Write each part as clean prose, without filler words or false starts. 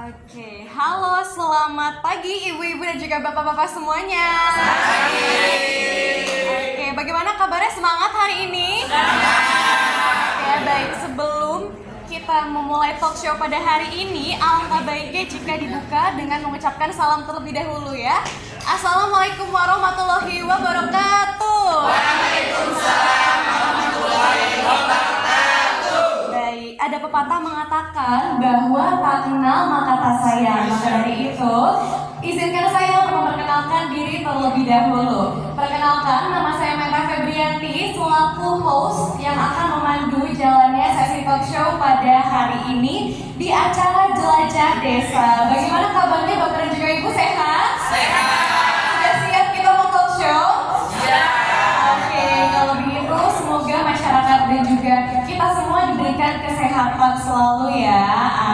Oke, halo, selamat pagi ibu-ibu dan juga bapak-bapak semuanya. Oke, bagaimana kabarnya, semangat hari ini? Oke, baik, sebelum kita memulai talk show pada hari ini, alangkah baiknya jika dibuka dengan mengucapkan salam terlebih dahulu ya. Assalamualaikum warahmatullahi wabarakatuh. Waalaikumsalam warahmatullahi wabarakatuh. Baik, ada pepatah mengatakan bahwa tak kenal maka tak sayang. Maka dari itu, izinkan saya untuk memperkenalkan diri terlebih dahulu. Perkenalkan, nama saya Meta Febrianti selaku host yang akan memandu jalannya sesi talk show pada hari ini di acara Jelajah Desa. Bagaimana kabarnya Bapak dan juga Ibu, sehat? Sehat. Sudah siap kita mau talk show? Siap. Oke, kalau begitu semoga masyarakat dan juga kita semua diberikan kesehatan selalu ya.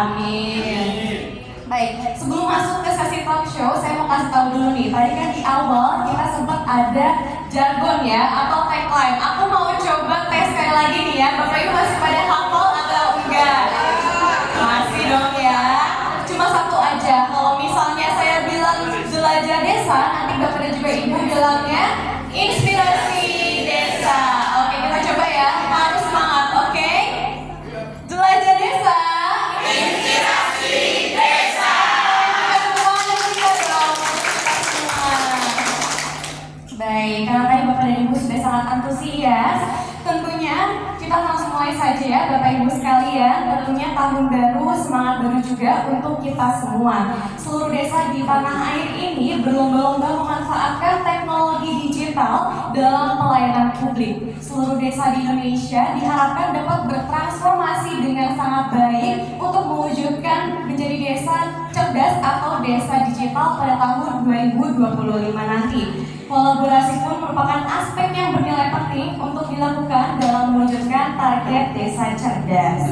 Amin. Baik, sebelum masuk ke sesi talk show, saya mau kasih tahu dulu nih. Tadi kan di awal kita sempat ada jargon ya atau tagline. Aku mau coba tes sekali lagi nih ya. Bapak Ibu masih pada hafal atau enggak? Masih dong ya. Cuma satu aja. Kalau misalnya saya bilang jelajah desa, nanti Bapak dan juga Ibu bilangnya inspirasi desa. Oke, kita coba ya. Harus semangat, oke? Jelajah desa. Inspirasi desa. Baik, karena tadi Bapak dan Ibu sudah sangat antusias, tentunya kita langsung mulai saja ya Bapak Ibu sekalian. Tentunya tahun baru, semangat baru juga untuk kita semua. Seluruh desa di tanah air ini berlomba-lomba memanfaatkan teknologi digital dalam pelayanan publik. Seluruh desa di Indonesia diharapkan dapat bertransformasi dengan sangat baik untuk mewujudkan menjadi desa cerdas atau desa digital pada tahun 2025 nanti. Kolaborasi pun merupakan aspek yang bernilai penting untuk dilakukan dalam mewujudkan target desa cerdas.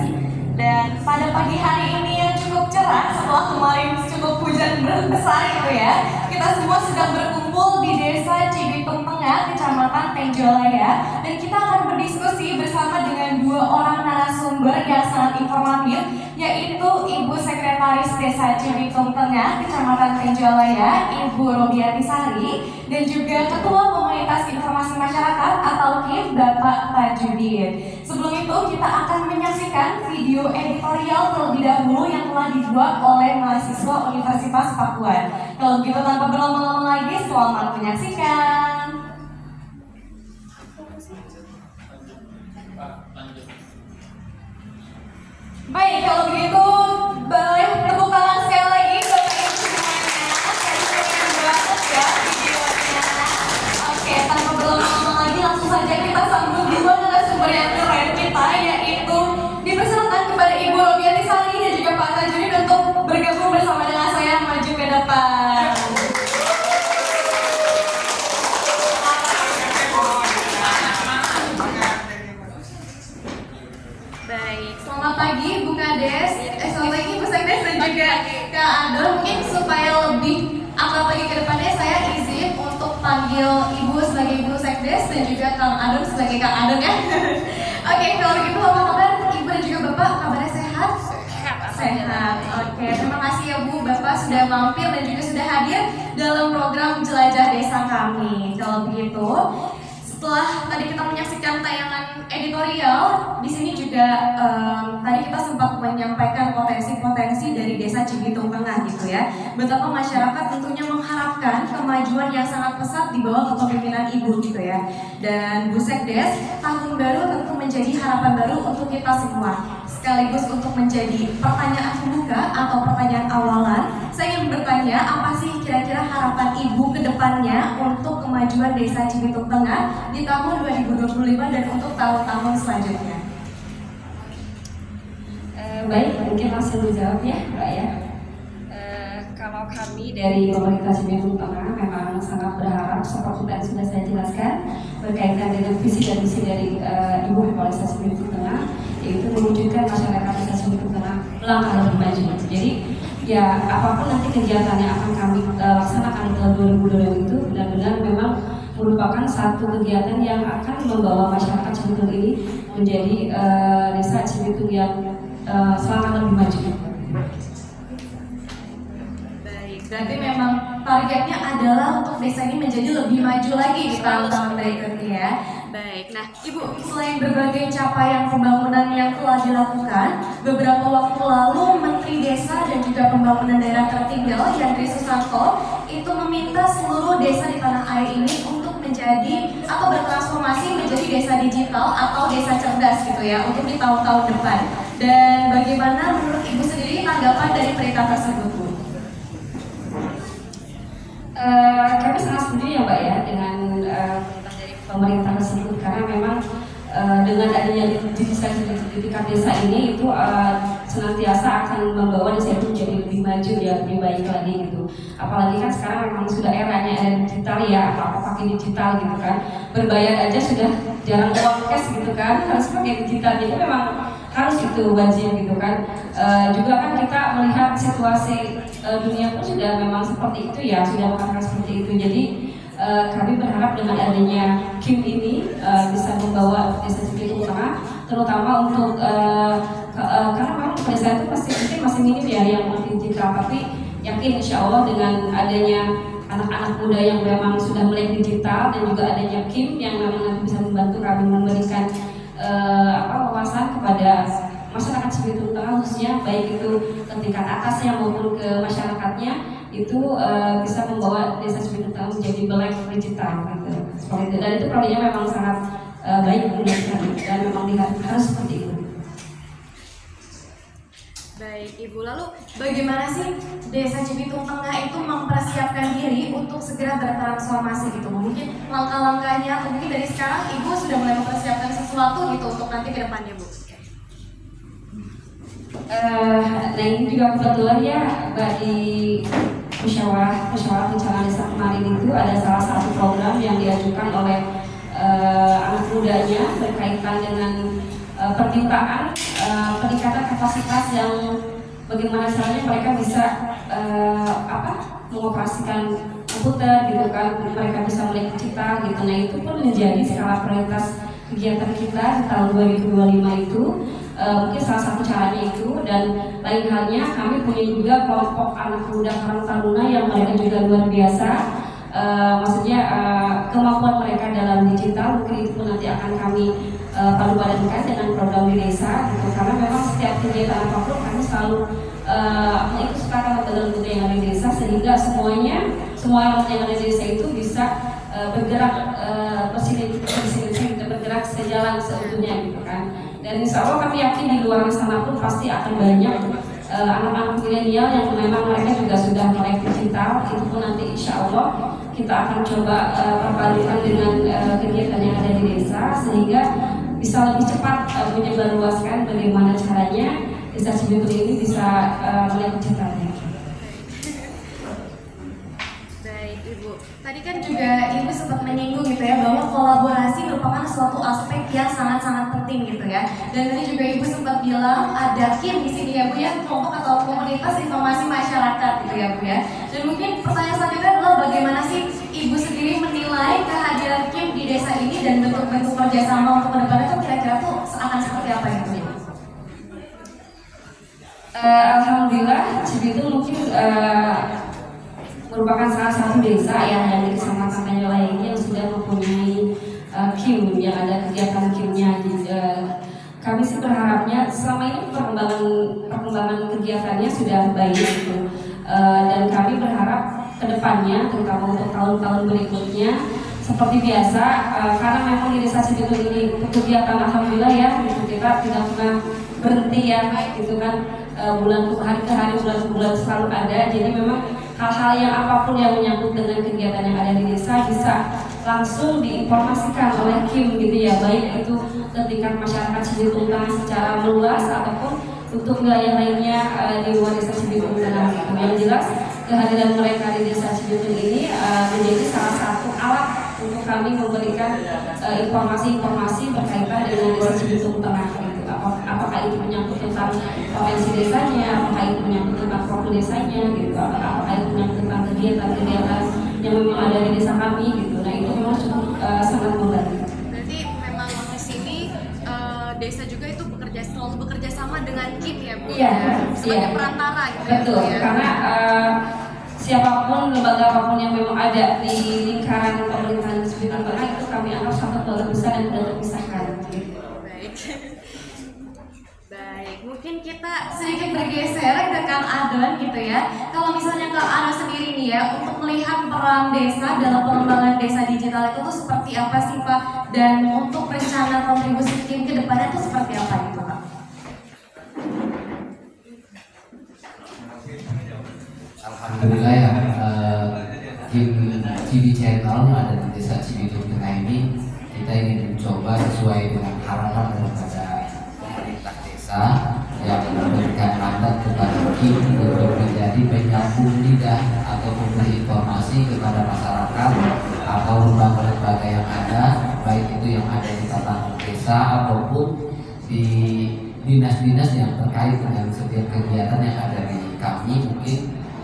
Dan pada pagi hari ini yang cukup cerah setelah kemarin cukup hujan besar itu ya, kita semua sedang berkumpul di Desa Cibitung Tengah, Kecamatan Tenjolaya, dan kita akan berdiskusi bersama dengan dua orang narasumber yang sangat informatif, yaitu Ibu Sekretaris Desa Cibitung Tengah, Kecamatan Tenjolaya, Ibu Robiati Sari, dan juga Ketua Komunitas Informasi Masyarakat atau KIM, Bapak Tajudin. Sebelum itu kita akan menyaksikan video editorial terlebih dahulu yang telah dibuat oleh mahasiswa Universitas Pakuan. Kalau begitu tanpa berlama-lama lagi, selamat menyaksikan. Baik, kalau begitu boleh tepuk tangan sekali lagi Bapak Ibu semuanya. Saya keren banget ya videonya. Oke, tanpa berlama-lama lagi langsung saja kita sambut dua narasumber yang keren kita, yaitu dipersilakan kepada Ibu Robiati Sari dan juga Pak Tajudin untuk bergabung bersama dengan saya maju ke depan. Baik, selamat pagi Bu Kades, selamat pagi Bu Sekdes dan juga Kak Adon. Mungkin supaya lebih akrab lagi ke depannya, saya izin untuk panggil Ibu sebagai Ibu Sekdes dan juga Kang Adon sebagai Kang Adon ya. Oke, kalau begitu apa kabar Ibu dan juga Bapak, kabarnya sehat? Sehat. Oke, terima kasih ya Bu, Bapak sudah mampir dan juga sudah hadir dalam program Jelajah Desa kami. Kalau begitu, setelah tadi kita menyaksikan tayangan editorial, di sini juga tadi kita sempat menyampaikan potensi-potensi dari Desa Cibitung Tengah gitu ya. Betapa masyarakat tentunya mengharapkan kemajuan yang sangat pesat di bawah kepemimpinan Ibu gitu ya. Dan Bu Sekdes, tahun baru tentu menjadi harapan baru untuk kita semua. Sekaligus untuk menjadi pertanyaan pembuka atau pertanyaan awalan, saya ingin bertanya, apa sih kira-kira harapan Ibu ke depannya untuk kemajuan Desa Cibitung Tengah di tahun 2025 dan untuk tahun-tahun selanjutnya? Baik, mungkin langsung dijawab ya Mbak ya. Kalau kami dari Komunitas Cibitung Tengah memang sangat berharap seperti tadi sudah saya jelaskan berkaitan dengan visi dan misi dari Ibu Kepala Cibitung Tengah, yaitu mewujudkan masyarakat Desa Cibitung Tengah melangkah lebih maju. Jadi ya apapun nanti kegiatan yang akan kami laksanakan di tahun 2020 itu benar-benar memang merupakan satu kegiatan yang akan membawa masyarakat Cibitung ini menjadi desa Cibitung yang selangkah lebih maju. Berarti memang targetnya adalah untuk desa ini menjadi lebih maju lagi di tahun-tahun berikutnya ya. Baik, nah Ibu, selain berbagai capaian pembangunan yang telah dilakukan, beberapa waktu lalu Menteri Desa dan juga Pembangunan Daerah Tertinggal Yandri Susanto itu meminta seluruh desa di tanah air ini untuk menjadi atau bertransformasi menjadi desa digital atau desa cerdas gitu ya untuk di tahun-tahun depan. Dan bagaimana menurut Ibu sendiri tanggapan dari perintah tersebut, Bu? Kami sangat setuju ya Mbak ya dengan perintah dari pemerintah tersebut, karena memang dengan adanya digitalisasi di tingkat desa ini itu senantiasa akan membawa desa itu menjadi lebih maju ya, lebih baik lagi gitu. Apalagi kan sekarang memang sudah eranya era digital ya, apa-apa pakai digital gitu kan. Berbayar aja sudah jarang uang cash gitu kan, harus pakai digital. Jadi memang harus itu wajib gitu kan. Juga kan kita melihat situasi dunia pun sudah memang seperti itu ya, sudah mengatakan seperti itu. Jadi kami berharap dengan adanya KIM ini bisa membawa desa Cibitung Tengah, terutama untuk karena memang desa itu mungkin masih minim ya yang digital, tapi yakin insya Allah dengan adanya anak-anak muda yang memang sudah melek digital dan juga adanya KIM yang memang nanti bisa membantu kami memberikan wawasan kepada masyarakat Cibitung Tengah khususnya, baik itu ke tingkat atasnya maupun ke masyarakatnya, itu bisa membawa desa Cibitung Tengah menjadi melek digital gitu. Seperti itu. Dan itu proyeknya memang sangat baik dan memang harus seperti itu. Baik Ibu, lalu bagaimana sih desa Cibitung Tengah itu mempersiapkan diri untuk segera bertransformasi gitu? Mungkin langkah-langkahnya, mungkin dari sekarang Ibu sudah mulai mempersiapkan sesuatu gitu untuk nanti ke depannya, Bu? Nah ini juga kebetulan ya Mbak, di musyawarah rencana desa kemarin itu ada salah satu program yang diajukan oleh anak mudanya berkaitan dengan permintaan peningkatan kapasitas yang bagaimana caranya mereka bisa mengoperasikan komputer gitu kan, mereka bisa melek digital gitu. Nah itu pun menjadi skala prioritas kegiatan kita di tahun 2025 itu. Mungkin salah satu caranya itu, dan lain halnya kami punya juga kelompok anak muda Karang Taruna yang mereka juga luar biasa. Maksudnya kemampuan mereka dalam digital mungkin itu pun nanti akan kami padu padankan dengan program di desa gitu. Karena memang setiap kegiatan apapun kami selalu mengikutsertakan lembaga-lembaga yang ada di desa, sehingga semua yang ada di desa itu bisa bergerak bergerak sejalan seutuhnya gitu kan. Dan insya Allah kami yakin di luar sana pun pasti akan banyak anak-anak milenial yang memang mereka juga sudah melek digital. Itu pun nanti insya Allah kita akan coba perpadukan dengan kegiatan yang ada di desa, sehingga bisa lebih cepat menyebarluaskan bagaimana caranya desa Cibitung ini bisa melek digitalnya. Ibu, tadi kan juga Ibu sempat menyinggung gitu ya bahwa kolaborasi merupakan suatu aspek yang sangat-sangat penting gitu ya. Dan tadi juga Ibu sempat bilang ada KIM di sini ya Bu ya, kelompok atau komunitas informasi masyarakat gitu ya Bu ya. Dan mungkin pertanyaan selanjutnya adalah bagaimana sih Ibu sendiri menilai kehadiran KIM di desa ini dan bentuk-bentuk kerjasama untuk kedepannya tuh kira-kira tuh akan seperti apa gitu ya? Alhamdulillah Cibitung mungkin merupakan salah satu desa yang di kecamatan Tanjolai ini yang sudah mempunyai KIM, yang ada kegiatan KIM-nya. Kami sih berharapnya selama ini perkembangan kegiatannya sudah baik gitu. Dan kami berharap kedepannya, terutama untuk tahun-tahun berikutnya, seperti biasa, karena memang di desa Cibitung ini kegiatan alhamdulillah ya, gitu, kita tidak pernah berhenti ya, gitu kan. Hari ke hari, bulan ke bulan selalu ada. Jadi memang hal-hal yang apapun yang menyangkut dengan kegiatan yang ada di desa bisa langsung diinformasikan oleh KIM gitu ya, baik itu ke tingkat masyarakat Cibitung Tengah secara meluas ataupun untuk wilayah lainnya di luar desa Cibitung Tengah gitu. Yang jelas kehadiran mereka di desa Cibitung ini menjadi salah satu alat untuk kami memberikan informasi-informasi berkaitan dengan desa Cibitung Tengah gitu. Apakah itu menyangkut tentang potensi desanya, apakah itu menyangkut tentang profil desanya gitu, apakah itu menyangkut tentang kegiatan-kegiatan yang memang ada di desa kami gitu. Nah itu memang cukup sangat membantu. Berarti memang di sini desa juga itu selalu bekerja sama dengan KIM ya Bu? Iya, sebagai perantara gitu. Betul, ya, karena siapapun, lembaga apapun yang memang ada di lingkaran pemerintahan Cibitung Tengah itu kami anggap sangat keluarga besar dan tidak terpisahkan. Baik. Baik, mungkin kita sedikit bergeser ke Kang Adon gitu ya. Kalau misalnya Kang Adon sendiri nih ya, untuk melihat peran desa dalam pengembangan desa digital itu tuh seperti apa sih Pak? Dan untuk rencana kontribusi Kim ke depannya itu seperti apa gitu Pak? Alhamdulillah ya, tim TV channel yang ada di desa Cibitung Tengah ini kita ingin mencoba sesuai dengan harapan daripada pemerintah desa yang memberikan mandat kepada Kim untuk menjadi penyambung lidah atau memberi informasi kepada masyarakat atau lembaga-lembaga yang ada, baik itu yang ada di tatanan desa ataupun di dinas-dinas yang terkait dengan setiap kegiatan yang ada di kami. Mungkin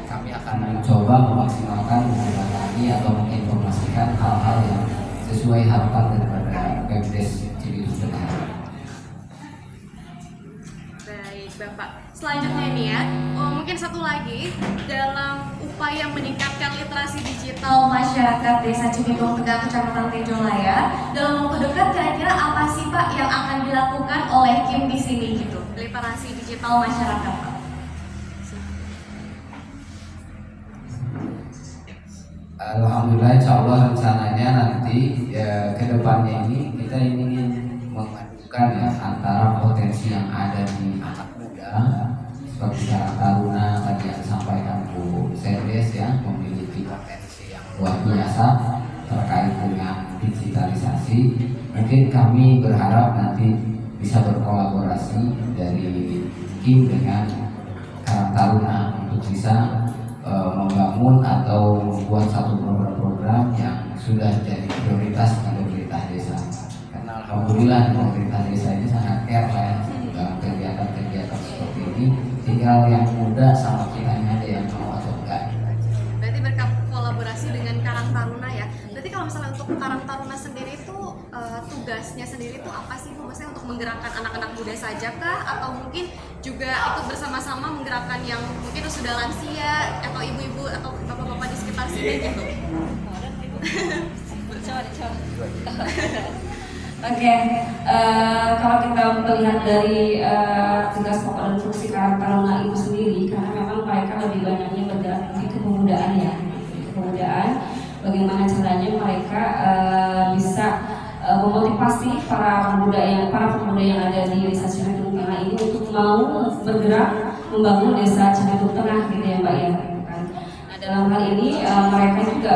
kami akan mencoba memaksimalkan menjembatani atau menginformasikan hal-hal yang sesuai harapan daripada Pemdes Cibitung Tengah. Baik Bapak, selanjutnya nih ya, mungkin satu lagi dalam upaya meningkatkan literasi digital masyarakat desa Cibitung Tengah Kecamatan Tejolaya, dalam waktu dekat kira-kira apa sih Pak yang akan dilakukan oleh Kim di sini gitu, literasi digital masyarakat Pak? Alhamdulillah, insya Allah rencananya nanti ya, ke depannya ini kita ingin memadukan ya antara potensi yang ada di anak muda seperti Karang Taruna tadi yang disampaikan Bu Serdes ya, memiliki potensi yang luar biasa terkait dengan digitalisasi. Mungkin kami berharap nanti bisa berkolaborasi dari Kim dengan Karang Taruna untuk bisa membangun atau membuat satu program-program yang sudah jadi prioritas di pemerintah desa. Karena alhamdulillah pemerintah desa ini sangat care ya dalam kegiatan-kegiatan seperti ini. Tinggal yang muda sama kitanya ada yang mau atau enggak. Berarti berkolaborasi dengan Karang Taruna ya. Berarti kalau misalnya untuk Karang Taruna sendiri itu tugasnya sendiri itu apa sih? Maksudnya untuk menggerakkan anak-anak muda saja kah? Atau mungkin juga ikut bersama-sama menggerakkan yang mungkin sudah lansia atau ibu-ibu atau bapak-bapak di sekitar sini gitu? Oke, kalau kita melihat dari tugas pokok dan fungsi Karang Taruna itu sendiri, karena memang mereka lebih banyaknya bergerak di kepemudaan ya, kepemudaan. Bagaimana caranya mereka bisa memotivasi para pemuda yang ada di desa Cibitung Tengah ini untuk mau bergerak membangun desa Cibitung Tengah gitu ya Mbak ya. Nah dalam hal ini mereka juga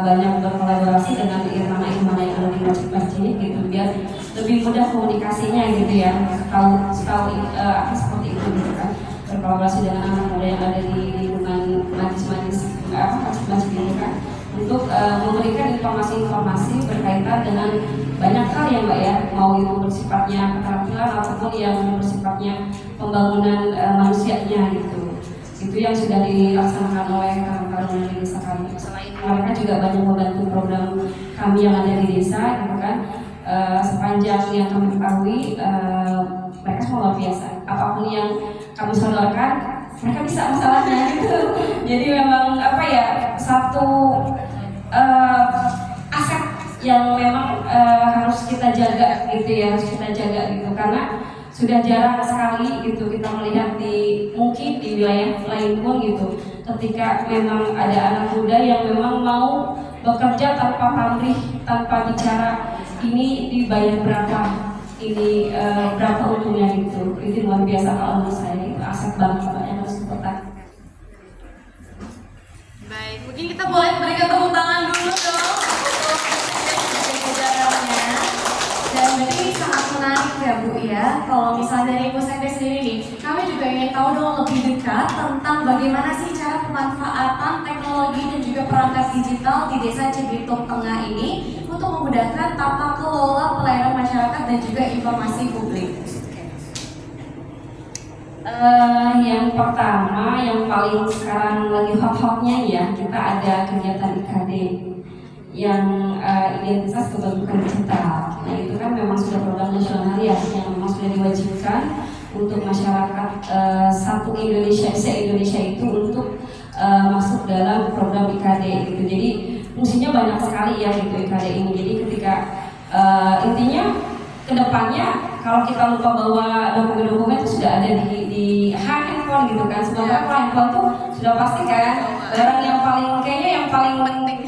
banyak berkolaborasi dengan irmana-irmana yang ada di masjid-masjid gitu biar lebih mudah komunikasinya gitu ya. Setahu seperti itu gitu kan. Berkolaborasi dengan anak muda yang ada di lingkungan majlis-majlis masjid ini kan, untuk memberikan informasi-informasi berkaitan dengan banyak hal ya Mbak ya, mau itu bersifatnya keterampilan ataupun yang bersifatnya pembangunan manusianya gitu. Itu yang sudah dilaksanakan oleh Karang Taruna di desa kami. Selain mereka juga banyak membantu program kami yang ada di desa gitu kan. Sepanjang yang kami ketahui mereka semua luar biasa. Apapun yang kami sodorkan mereka bisa masalahnya gitu. Jadi memang apa ya, satu aset yang memang harus kita jaga gitu ya, harus kita jaga gitu, karena sudah jarang sekali gitu kita melihat mungkin di wilayah lain pun gitu, ketika memang ada anak muda yang memang mau bekerja tanpa pamrih, tanpa bicara ini dibayar berapa, ini berapa untungnya gitu. Itu luar biasa kalau menurut saya, itu aset bangsa yang harus dipertahankan. Baik, mungkin kita boleh berikan tepuk tangan dulu dong untuk jajarannya. Dan ini sangat menarik ya Bu ya. Kalau misalnya dari Ibu Sekdes sendiri nih, kami juga ingin tahu dong lebih dekat tentang bagaimana sih cara pemanfaatan teknologi dan juga perangkat digital di desa Cibitung Tengah ini untuk memudahkan tata kelola pelayanan masyarakat dan juga informasi publik. Yang pertama, yang paling sekarang lagi hot-hotnya ya, kita ada kegiatan IKD yang identitas kependudukan digital. Nah itu kan memang sudah program nasional ya, yang memang sudah diwajibkan untuk masyarakat satu Indonesia, se-Indonesia itu untuk masuk dalam program IKD gitu. Jadi fungsinya banyak sekali ya gitu IKD ini. Jadi ketika intinya kedepannya kalau kita lupa bahwa dokumen-dokumen itu sudah ada di handphone gitu kan. Sebenarnya kalau handphone tuh sudah pasti kan barang yang paling kayaknya yang paling penting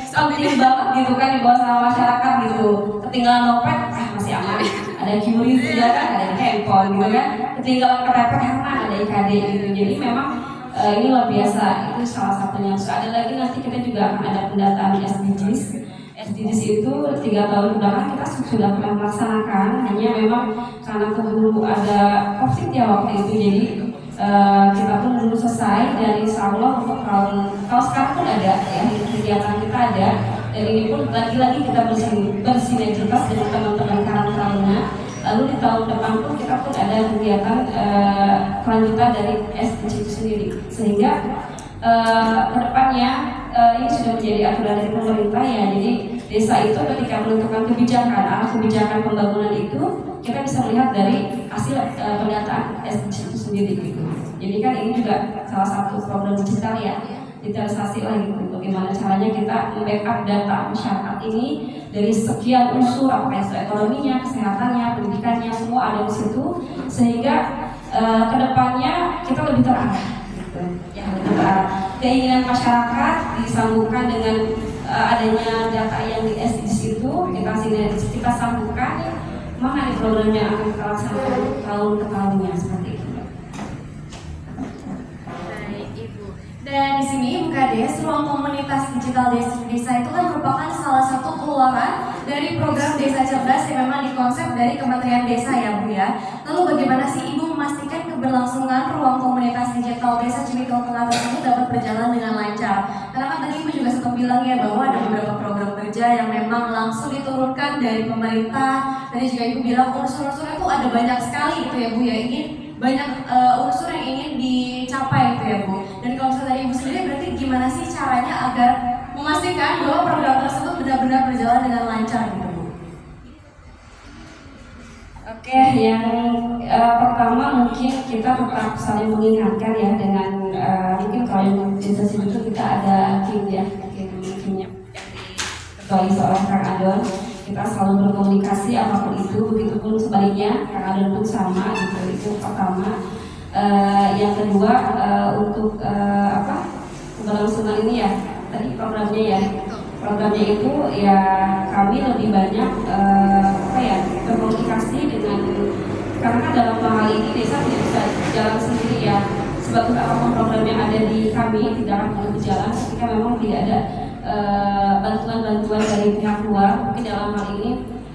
banget gitu kan dibawa sama masyarakat gitu. Ketinggalan dompet masih aman, ada QRIS ya kan, ada di handphone gitu kan. Ketinggalan KTP aman, ada IKD gitu. Jadi memang ini luar biasa, itu salah satunya. So, ada lagi nanti kita juga akan ada pendataan SDGs. SDGs itu 3 tahun belakang kita sudah pernah melaksanakan, hanya memang karena keburu ada COVID ya waktu itu, jadi kita pun belum selesai. Dan insya Allah untuk tahun sekarang pun ada ya, kegiatan kita ada, dan ini pun lagi-lagi kita bersinergitas dengan teman-teman Karang Taruna. Lalu di tahun depan pun kita pun ada kegiatan kelanjutan dari SDGs itu sendiri, sehingga kedepannya ini sudah menjadi aturan dari pemerintah ya. Jadi desa itu ketika menentukan kebijakan, arah kebijakan pembangunan itu kita bisa melihat dari hasil pendataan SDGs itu sendiri gitu. Jadi kan ini juga salah satu program digital ya, digitalisasi lah gitu. Bagaimana caranya kita membackup data masyarakat ini dari sekian unsur, apakah itu ekonominya, kesehatannya, pendidikannya, semua ada di situ, sehingga kedepannya kita lebih terarah gitu. Ya, lebih terarah. Keinginan masyarakat disambungkan dengan adanya data yang di SDGs itu, kita sambungkan mana nih programnya akan kita laksanakan tahun ke tahunnya seperti itu. Baik, Ibu. Dan di sini Ibu Kades, ruang komunitas digital desa itu kan merupakan salah satu keluaran dari program Desa Cerdas yang memang dikonsep dari Kementerian Desa ya Bu ya. Lalu bagaimana sih Ibu memastikan keberlangsungan ruang komunitas digital Desa Cimitong Tengah tersebut dapat berjalan dengan lancar? Karena kan tadi Ibu juga sempat bilang ya bahwa ada beberapa program kerja yang memang langsung diturunkan dari pemerintah. Tadi juga Ibu bilang unsur-unsurnya itu ada banyak sekali gitu ya Bu ya, ingin banyak unsur yang ingin dicapai gitu ya Bu. Dan kalau misalnya dari Ibu sendiri berarti gimana sih caranya agar memastikan bahwa program tersebut benar-benar berjalan dengan lancar gitu Bu? Oke, yang pertama mungkin kita tetap saling mengingatkan ya dengan mungkin kalau yang desa sini itu kita ada tim ya, timnya yang diketuai seorang Kang Adon. Kita selalu berkomunikasi apapun itu, begitupun sebaliknya Kang Adon pun sama gitu. Itu pertama. Yang kedua untuk keberlangsungan ini ya, tadi programnya itu ya kami lebih banyak berkomunikasi dengan, karena kan dalam hal ini desa tidak bisa jalan sendiri ya. Sebagus apapun program yang ada di kami tidak akan boleh berjalan ketika memang tidak ada bantuan-bantuan dari pihak luar. Mungkin dalam hal ini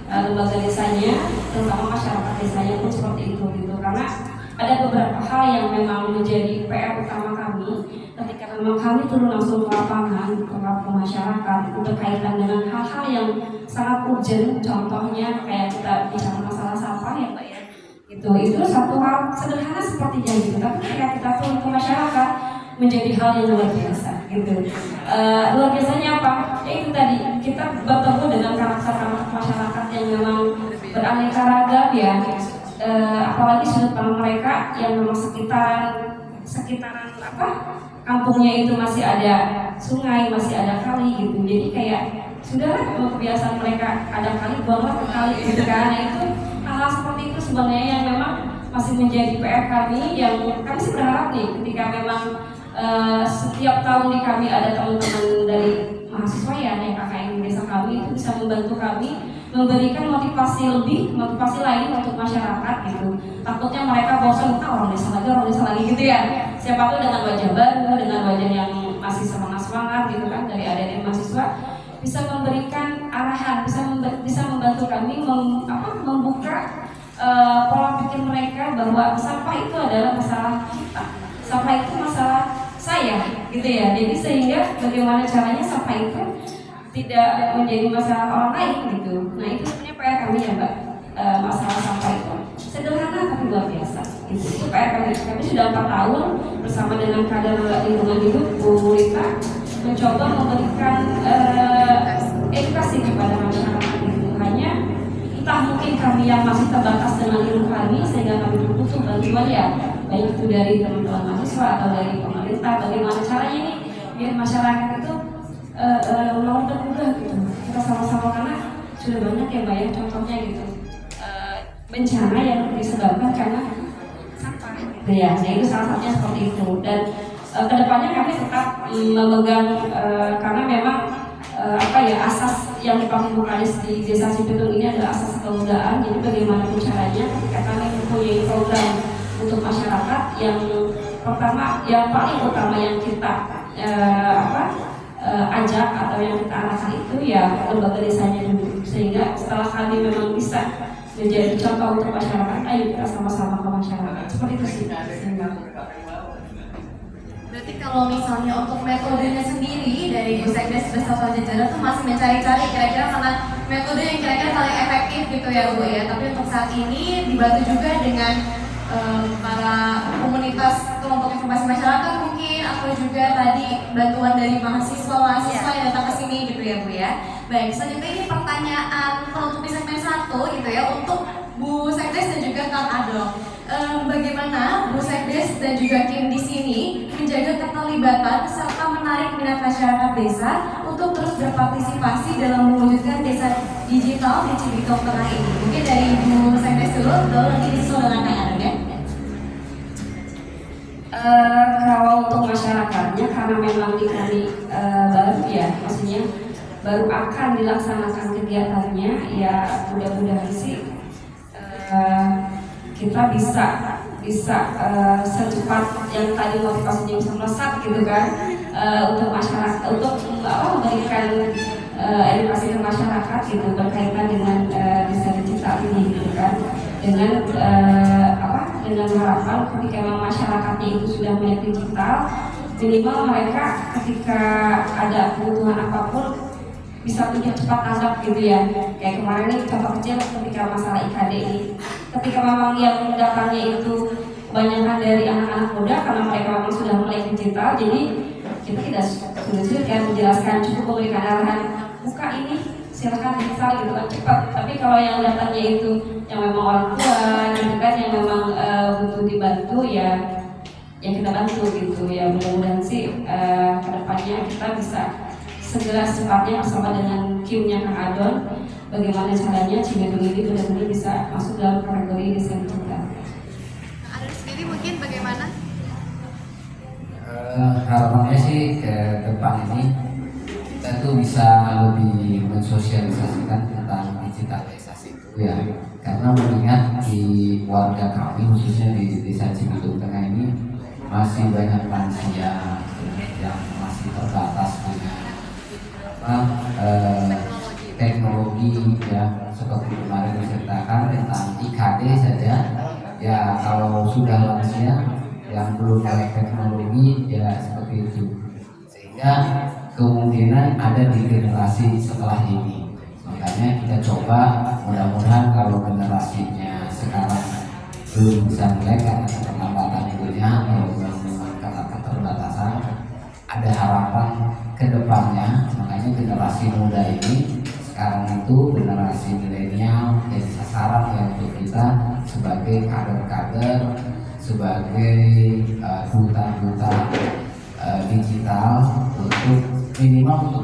lembaga desanya, terutama masyarakat desanya pun seperti itu gitu. Karena ada beberapa hal yang memang menjadi PR utama kami ketika memang kami turun langsung ke lapangan, ke masyarakat, itu berkaitan dengan hal-hal yang sangat urgent. Contohnya kayak kita bicara masalah sampah ya Mbak ya, itu satu hal sederhana sepertinya gitu, tapi ketika kita turun ke masyarakat menjadi hal yang luar biasa gitu. Luar biasanya apa? Ya itu tadi, kita bertemu dengan karakter masyarakat yang memang beraneka ragam ya. Apalagi sudut pandang mereka yang memang sekitaran kampungnya itu masih ada sungai, masih ada kali gitu. Jadi kayak sudahlah memang kebiasaan mereka ada kali, buanglah ke kali gitu kan. Nah itu hal-hal seperti itu sebenarnya yang memang masih menjadi PR kami, yang kami sih berharap nih ketika memang setiap tahun di kami ada teman-teman dari mahasiswa ya, KKN desa kami itu bisa membantu kami memberikan motivasi lain untuk masyarakat gitu. Takutnya mereka bosan, orang desa lagi gitu ya. Siapa tuh dengan wajah baru, dengan wajah yang masih semangat gitu kan, dari adik-adik mahasiswa bisa memberikan arahan, bisa membantu kami membuka pola pikir mereka bahwa sampah itu adalah masalah kita, sampah itu masalah saya gitu ya. Jadi sehingga bagaimana caranya sampah itu tidak menjadi masalah orang lain gitu. Nah itu sebenarnya PR kami ya Mbak, masalah sampah itu sederhana tapi luar biasa gitu. Itu PR kami. Kami sudah 4 tahun bersama dengan kader lingkungan hidup Bu Rita mencoba memberikan edukasi kepada masyarakat gitu. Hanya entah mungkin kami yang masih terbatas dengan ilmu kami sehingga kami butuh bantuan ya, baik itu dari teman-teman mahasiswa atau dari pemerintah, bagaimana caranya nih biar masyarakat itu mau termudah gitu. Kita sama-sama karena sudah banyak ya Mbak ya contohnya gitu. Bencana yang disebabkan karena sampah gitu ya. Nah itu salah satunya seperti itu. Dan kedepannya kami tetap memegang karena memang asas yang dipakai Bu Kadis di Desa Cibitung ini adalah asas kemudahan. Jadi bagaimanapun caranya ketika kami mempunyai program untuk masyarakat yang pertama, yang paling utama yang kita ajak atau yang kita arahkan itu ya lembaga desanya dulu. Sehingga setelah kami memang bisa menjadi contoh untuk masyarakat, ayo kita sama-sama ke masyarakat. Seperti itu sih. Berarti kalau misalnya untuk metodenya sendiri dari Bu Sekdes beserta jajaran tuh masih mencari-cari kira-kira mana metode yang kira-kira paling efektif gitu ya Bu ya. Tapi untuk saat ini dibantu juga dengan para komunitas kelompok informasi masyarakat mungkin atau juga tadi bantuan dari mahasiswa yang datang ke sini gitu ya Bu ya. Baik, selanjutnya ini pertanyaan penutup di segmen 1 gitu ya untuk Bu Sekdes dan juga Kang Adong. Bagaimana Bu Sekdes dan juga Kim di sini menjaga keterlibatan serta menarik minat masyarakat desa untuk terus berpartisipasi dalam mewujudkan desa digital di Cibitung Tengah ini? Mungkin dari Bu Sekdes dulu, lalu nanti disusul dengan Kang Adong ya. Kalau untuk masyarakatnya karena memang di kami baru ya, maksudnya baru akan dilaksanakan kegiatannya ya mudah-mudahan sih kita bisa secepat yang tadi motivasinya bisa melesat gitu kan untuk masyarakat untuk memberikan edukasi ke masyarakat gitu berkaitan dengan desa digital ini gitu kan dengan dengan harapan ketika memang masyarakatnya itu sudah melek digital minimal mereka ketika ada kebutuhan apapun bisa punya cepat tanggap gitu ya. Kayak kemarin ini contoh kecil ketika masalah IKD ini, ketika memang yang datangnya itu kebanyakan dari anak-anak muda karena mereka memang sudah melek digital, jadi kita tidak sulit kan menjelaskan, cukup memberikan arahan buka ini silakan install gitu kan cepat. Tapi kalau yang datangnya itu yang memang orang tua gitu kan yang memang butuh dibantu ya yang kita bantu gitu ya. Mudah-mudahan sih kedepannya kita bisa segera secepatnya bersama dengan Kimnya Kang Adon bagaimana caranya Cibitung ini benar-benar bisa masuk dalam kategori desa digital. Kang Adon sendiri mungkin bagaimana? Harapannya sih ke depan ini kita tuh bisa lebih mensosialisasikan tentang digitalisasi itu ya, karena mengingat di warga kami khususnya di desa Cibitung Tengah ini masih banyak lansia yang masih terbatas dengan teknologi ya, seperti kemarin diceritakan tentang IKD saja ya. Kalau sudah lansia yang belum melek teknologi ya seperti itu, sehingga kemungkinan ada di generasi setelah ini. Makanya kita coba mudah-mudahan kalau generasinya sekarang belum bisa melek karena keterlambatan itunya atau karena keterbatasan, ada harapan ke depannya. Makanya generasi muda ini sekarang itu generasi milenial jadi sasaran ya untuk kita sebagai kader-kader, sebagai duta-duta digital untuk minimal untuk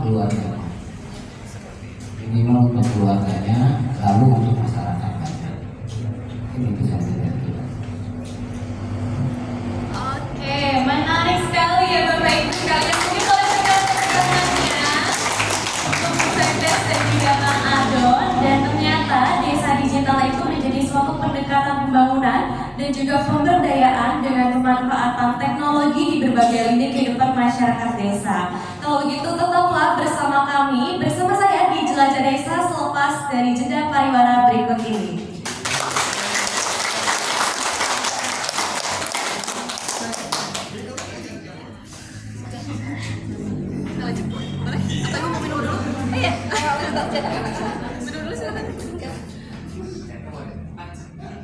keluarganya, lalu untuk masyarakatnya. Ini itu saja dari kita. Oke, menarik sekali ya Bapak Ibu sekalian. Mungkin boleh tekan tangannya untuk Bu Sekdes dan juga Kang Adon. Dan ternyata desa digital itu menjadi suatu pendekatan pembangunan dan juga pemberdayaan dengan pemanfaatan teknologi di berbagai lini kehidupan masyarakat desa. Kalau begitu tetaplah bersama kami, bersama saya di Jelajah Desa selepas dari jeda pariwara berikut ini.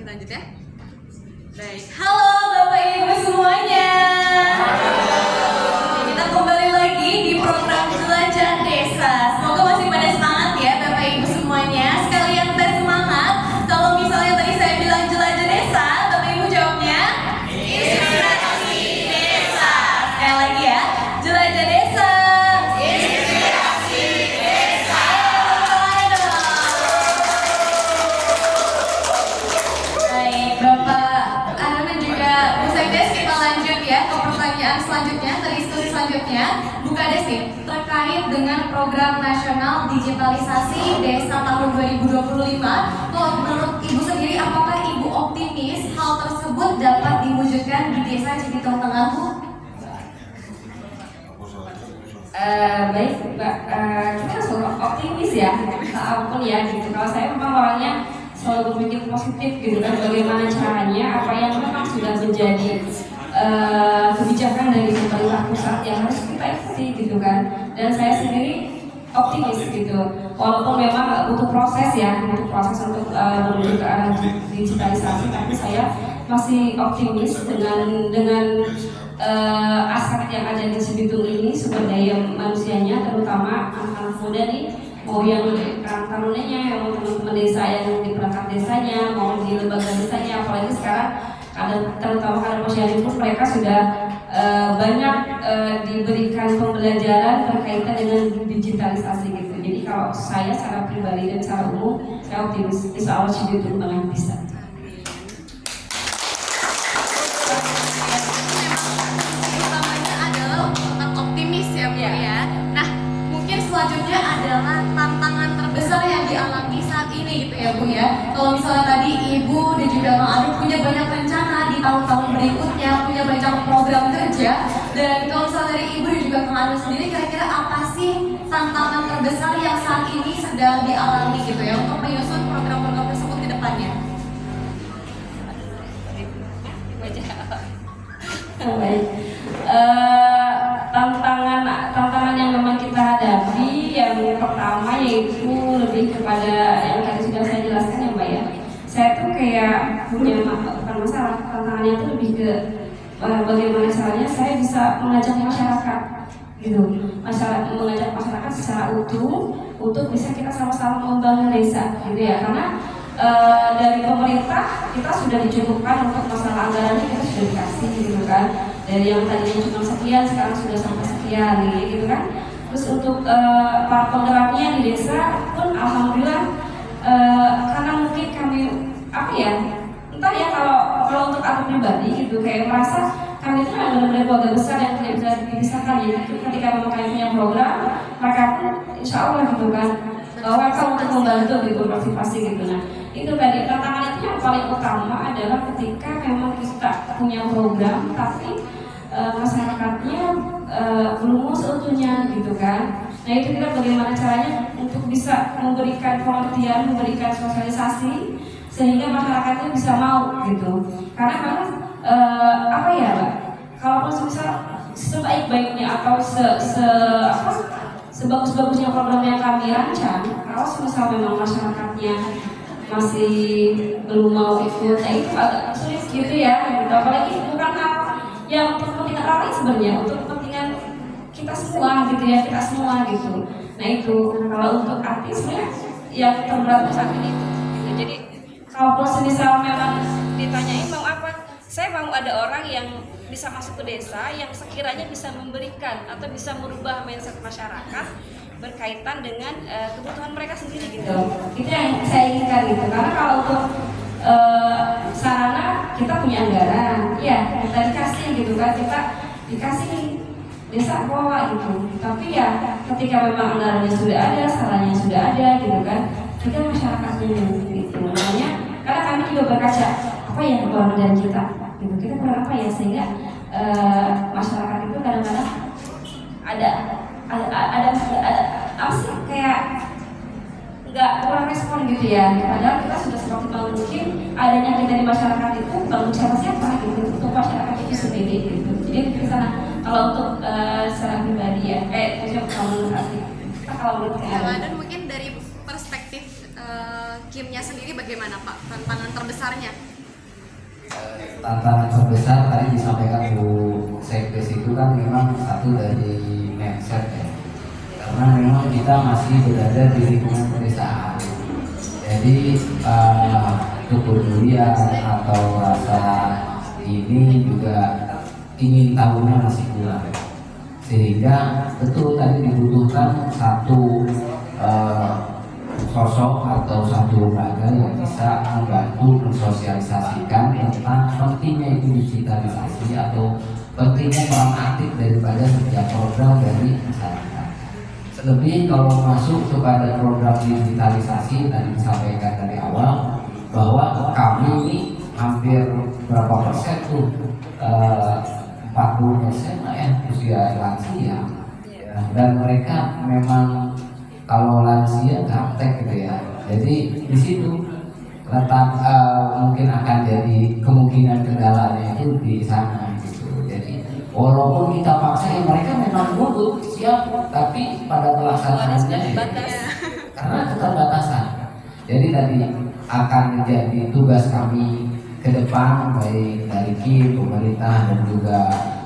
Lanjut ya. Baik. Halo Bapak Ibu semuanya. Kita kembali lagi di program Jelajah Desa. Semoga masih pada semangat ya Bapak Ibu semuanya. Sekalian tes semangat. Kalau selanjutnya, Bu Kades nih, terkait dengan program nasional digitalisasi desa tahun 2025. Kalau menurut Ibu sendiri, apakah Ibu optimis hal tersebut dapat diwujudkan di desa Cibitung Tengah, Bu? Baik Mbak, kita selalu optimis ya, apapun ya gitu. Kalau saya memang orangnya selalu berpikir positif gitu kan, bagaimana caranya apa yang memang sudah menjadi kebijakan dari pemerintah pusat yang harus kita ikuti gitu kan. Dan saya sendiri optimis gitu, walaupun memang butuh proses ya, butuh proses untuk menuju ke arah digitalisasi, tapi saya masih optimis dengan aset yang ada di Cibitung ini, sumber daya manusianya, terutama anak-anak muda nih, mau yang karang tarunanya, yang mau teman-teman desa yang di perangkat desanya, mau di lembaga desanya, apalagi sekarang ada terutama karena posyandu pun mereka sudah banyak diberikan pembelajaran berkaitan dengan digitalisasi gitu. Jadi kalau saya secara pribadi dan secara umum, saya optimis insya Allah Cibitung Tengah bisa. Utamanya adalah tetap optimis ya Bu ya. Nah, mungkin selanjutnya adalah tantangan terbesar yang dialami saat ini gitu ya Bu ya. Kalau misalnya tadi Ibu dan juga Bang Adit punya banyak rencana di tahun-tahun berikutnya, punya banyak program kerja, dan kalau misalnya dari Ibu dan juga Bang Adit sendiri, kira-kira apa sih tantangan terbesar yang saat ini sedang dialami gitu ya untuk menyusun program-program tersebut di depannya? Baik. Tantangan yang memang kita hadapi yang pertama yaitu lebih kepada yang tadi sudah saya jelaskan ya Mbak ya. Saya tuh kayak punya bukan masalah, tantangannya itu lebih ke bagaimana caranya saya bisa mengajak masyarakat gitu, mengajak masyarakat secara utuh untuk bisa kita sama-sama membangun desa gitu ya, karena dari pemerintah kita sudah dicukupkan untuk masalah anggarannya, kita sudah dikasih gitu kan, dari yang tadinya cuma sekian sekarang sudah sampai sekian gitu kan. Terus untuk para penggeraknya di desa pun alhamdulillah karena mungkin kami apa ya, entah ya, kalau untuk aku pribadi gitu kayak merasa kami itu benar-benar keluarga besar yang tidak bisa dipisahkan ya. Ketika memang kami punya program, mereka pun insya Allah gitu kan welcome untuk membantu gitu, partisipasi gitu. Nah itu tadi tantangan itu yang paling utama adalah ketika memang kita punya program tapi masyarakatnya belum seutuhnya gitu kan. Nah itu kita bagaimana caranya untuk bisa memberikan pengertian, memberikan sosialisasi sehingga masyarakatnya bisa mau gitu. Karena memang apa ya Mbak, kalau misal sebaik-baiknya atau sebagus-bagusnya program yang kami rancang, kalau misal memang masyarakatnya masih belum mau ikut, nah itu agak sulit gitu ya. Apalagi bukan hal yang untuk kepentingan orang lain sebenarnya, untuk kepentingan kita semua gitu ya, kita semua gitu. Nah itu kalau untuk artis sebenarnya yang terberat saat ini itu. Jadi kalau semisal memang ditanyain mau apa, saya mau ada orang yang bisa masuk ke desa yang sekiranya bisa memberikan atau bisa merubah mindset masyarakat berkaitan dengan kebutuhan mereka sendiri gitu. Itu yang saya inginkan gitu. Karena kalau untuk sarana kita punya anggaran, ya kita dikasih gitu kan, kita dikasih desa kelola gitu. Tapi ya ketika memang anggarannya sudah ada, sarannya sudah ada gitu kan, kita masyarakatnya gitu. Makanya karena kami juga berkaca apa yang kekurangan dari kita gitu, kita kurang apa ya, sehingga masyarakat itu kadang-kadang ada apa sih kayak nggak kurang respon gitu ya. Padahal kita sudah semaksimal mungkin adanya kita di masyarakat itu bangun siapa gitu untuk masyarakat itu sendiri gitu. Jadi di sana kalau untuk secara pribadi ya khususnya kalau menurut saya dan mungkin dari perspektif Kimnya sendiri bagaimana Pak tantangan terbesarnya? Tantangan terbesar tadi disampaikan Bu Sekdes itu kan memang satu dari mindset ya, karena memang kita masih berada di lingkungan pedesaan, jadi kepedulian atau rasa ini juga ingin tahunya masih kurang, sehingga betul tadi dibutuhkan satu sosok atau satu lembaga yang bisa membantu mensosialisasikan tentang pentingnya itu digitalisasi atau pentingnya peran aktif daripada setiap program dari masyarakat. Selebih kalau masuk kepada program digitalisasi tadi disampaikan dari awal bahwa kami ini hampir berapa persen tuh 40% lah ya usia lansia ya. Dan mereka memang kalau lansia gaptek gitu ya. Jadi di situ letak mungkin akan jadi kemungkinan kendalanya itu di sana gitu. Jadi walaupun kita paksa ya mereka memang nurut siap, tapi pada pelaksanaannya ya, karena keterbatasan. Jadi tadi akan menjadi tugas kami ke depan baik dari KIM, pemerintah dan juga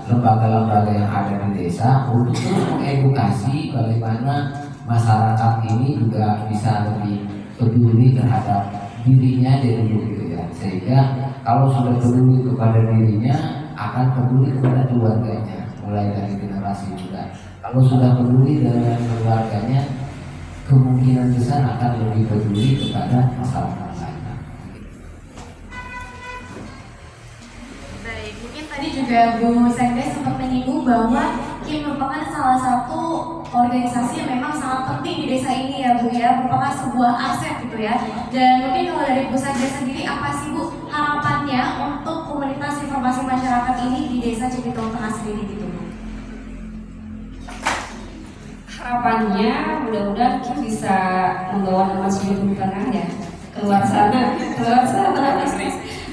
lembaga-lembaga yang ada di desa untuk terus mengedukasi bagaimana masyarakat ini juga bisa lebih peduli terhadap dirinya dari dulu gitu ya, sehingga kalau sudah peduli kepada dirinya akan peduli kepada keluarganya mulai dari generasi muda. Kalau sudah peduli dengan keluarganya kemungkinan besar akan lebih peduli kepada masyarakat lain. Baik, mungkin tadi juga Bu Sekdes sempat menyinggung bahwa KIM merupakan salah satu organisasi yang memang sangat penting di desa ini ya Bu ya, merupakan sebuah aset gitu ya. Dan mungkin kalau dari Bu Sekdes sendiri apa sih Bu harapannya untuk komunitas informasi masyarakat ini di desa Cibitung Tengah sendiri gitu Bu? Harapannya mudah-mudahan KIM bisa membawa nama Cibitung Tengah ya keluar sana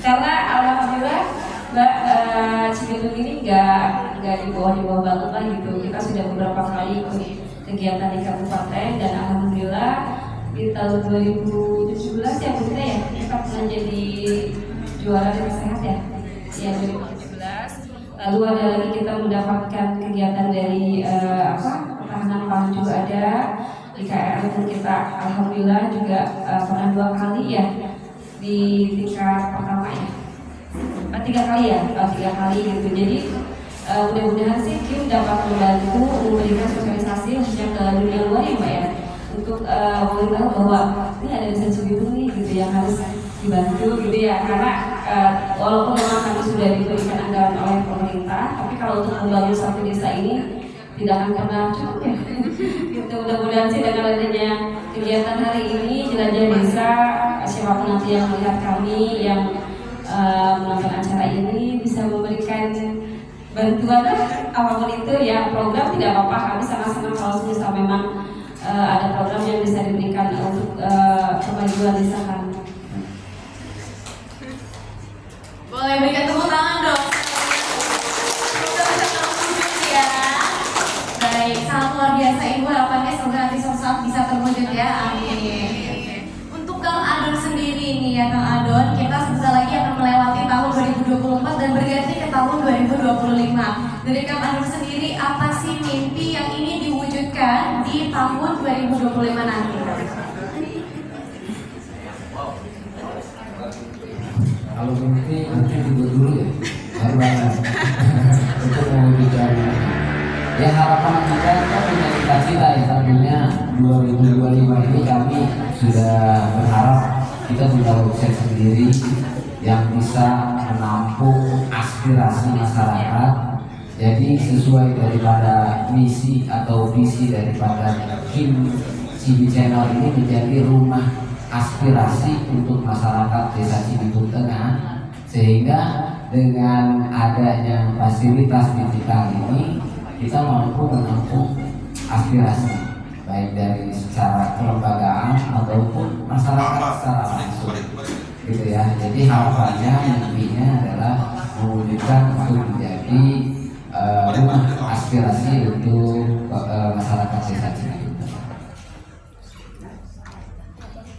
karena alhamdulillah Mbak Cibitung ini nggak di bawah banget lah gitu. Kita sudah beberapa kali ikut kegiatan di kabupaten dan alhamdulillah di tahun 2017 ya Bu kita ya kita pernah jadi juara desa sehat ya 2017. Lalu ada lagi kita mendapatkan kegiatan dari pertahanan pangan juga ada di KRL pun kita alhamdulillah juga pernah 2 kali ya di tingkat pertama ya. 3 kali ya, 3 kali gitu. Jadi mudah-mudahan sih KIM dapat membantu memberikan sosialisasi khususnya ke dunia luar ya Mbak ya, untuk memberitahu bahwa ini ada desa Cibitung nih gitu yang harus dibantu gitu ya, karena walaupun memang kami sudah diberikan anggaran oleh pemerintah, tapi kalau untuk membangun satu desa ini tidak akan pernah cukup ya. Gitu, mudah-mudahan sih dengan adanya kegiatan hari ini jelajah desa, siapapun nanti yang melihat kami yang menonton acara ini bisa memberikan bantuan apapun itu ya, program tidak apa-apa, kami sangat senang kalau misal memang ada program yang bisa diberikan untuk kemajuan desa kami. Boleh berikan tepuk tangan dong. Semoga bisa terwujud ya. Baik, sangat luar biasa Ibu, harapannya semoga nanti suatu saat bisa terwujud ya. Amin. Untuk Kang Adon sendiri nih ya Kang Adon, kita sebentar lagi akan melewati tahun 2024 dan berganti ke tahun 2025. Dari Kang Adon sendiri, apa sih mimpi yang ingin diwujudkan di tahun 2025 nanti? Kalau mimpi nanti dulu ya, baru banget untuk mewujudkan. Ya harapan kita punya cita-cita ya, tentunya 2025 ini kami sudah berharap kita punya website sendiri yang bisa menampung aspirasi masyarakat. Jadi sesuai daripada misi atau visi daripada KIM CB Channel ini menjadi rumah aspirasi untuk masyarakat desa Cibitung Tengah, sehingga dengan adanya fasilitas digital ini kita mampu menampung aspirasi baik dari secara kelembagaan ataupun masyarakat secara langsung gitu ya. Jadi harapannya mimpinya adalah mewujudkan untuk menjadi rumah aspirasi untuk masyarakat desa Cibitung.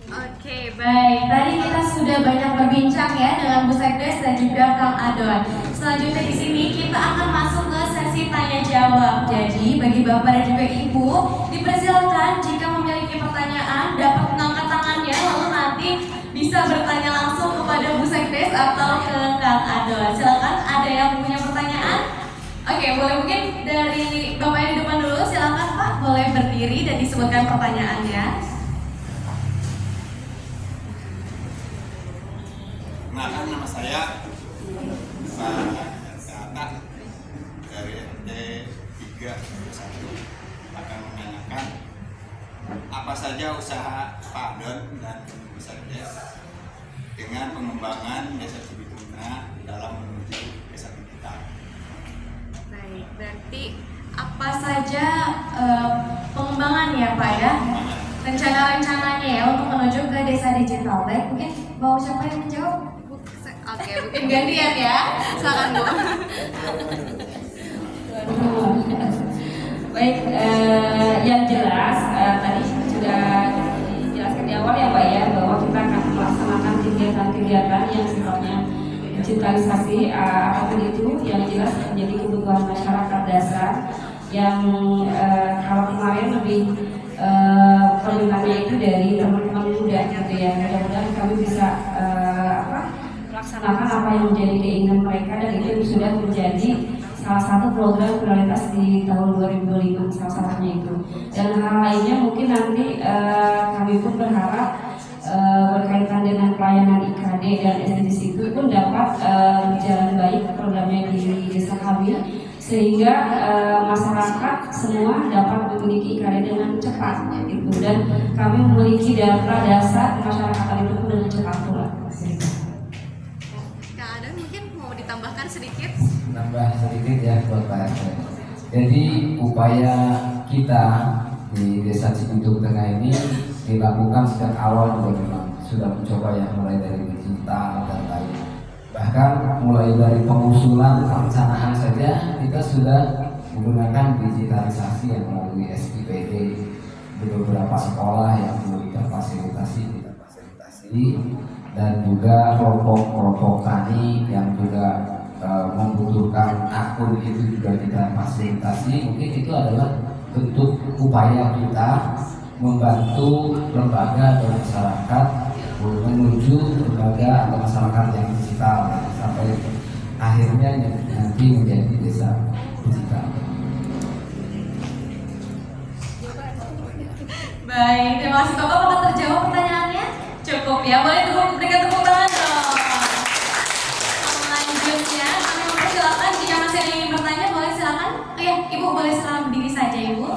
Oke, baik. Tadi kita sudah banyak berbincang ya dengan Bu Sekdes dan juga Kang Adon. Selanjutnya di sini kita akan masuk ke sesi tanya jawab. Jadi bagi Bapak dan juga Ibu, dipersilakan jika memiliki pertanyaan dapat mengangkat tangannya lalu nanti bisa bertanya langsung kepada Bu Sekdes atau ke Kang Adon. Silakan, ada yang punya pertanyaan? Oke, boleh mungkin dari Bapak yang di depan dulu. Silakan Pak, boleh berdiri dan disebutkan pertanyaannya. Nah, nama saya Pak Gata. saja usaha Pak Don dan Bu Satgas dengan pengembangan Desa Cibituna dalam menuju desa digital. Baik, berarti apa saja pengembangan ya Pak ya? Rencana-rencananya ya untuk menuju ke desa digital. Baik, mungkin mau siapa yang menjawab? Oke, mungkin gantian ya. Silakan Bu. Baik, yang jelas tadi sudah dijelaskan di awal ya Pak ya, bahwa kita akan melaksanakan kegiatan-kegiatan yang sifatnya digitalisasi apapun itu yang jelas menjadi kebutuhan masyarakat dasar yang kalau kemarin lebih permintaannya itu dari teman-teman muda gitu ya. Mudah-mudahan kami bisa melaksanakan apa yang menjadi keinginan mereka, dan itu sudah menjadi salah satu program prioritas di tahun 2025 salah satunya itu. Dan hal lainnya mungkin nanti kami pun berharap berkaitan dengan pelayanan IKD dan SDGs itu pun dapat berjalan baik programnya di desa kami, sehingga masyarakat semua dapat memiliki IKD dengan cepat gitu, dan kami memiliki data dasar masyarakat itu pun dengan cepat pula. Kak Adon mungkin mau ditambahkan sedikit? Nambah sedikit ya buat Pak RT. Jadi upaya kita di Desa Cibitung Tengah ini dilakukan sejak awal juga memang sudah mencoba ya, mulai dari digital dan lain. Bahkan mulai dari pengusulan perencanaan saja kita sudah menggunakan digitalisasi yang melalui SIPD di beberapa sekolah yang belum terfasilitasi kita fasilitasi, dan juga kelompok-kelompok tani yang juga membutuhkan akun itu juga kita fasilitasi. Mungkin itu adalah bentuk upaya kita membantu lembaga dan masyarakat menuju lembaga atau masyarakat yang digital sampai akhirnya nanti menjadi desa digital. Baik, terima kasih Bapak. Apakah terjawab pertanyaannya? Cukup ya, boleh berikan tepuk tangan dong. Selanjutnya, kami mempersilakan jika masih ada yang ingin bertanya, boleh silakan. Oh ya, Ibu boleh silakan berdiri saja Ibu.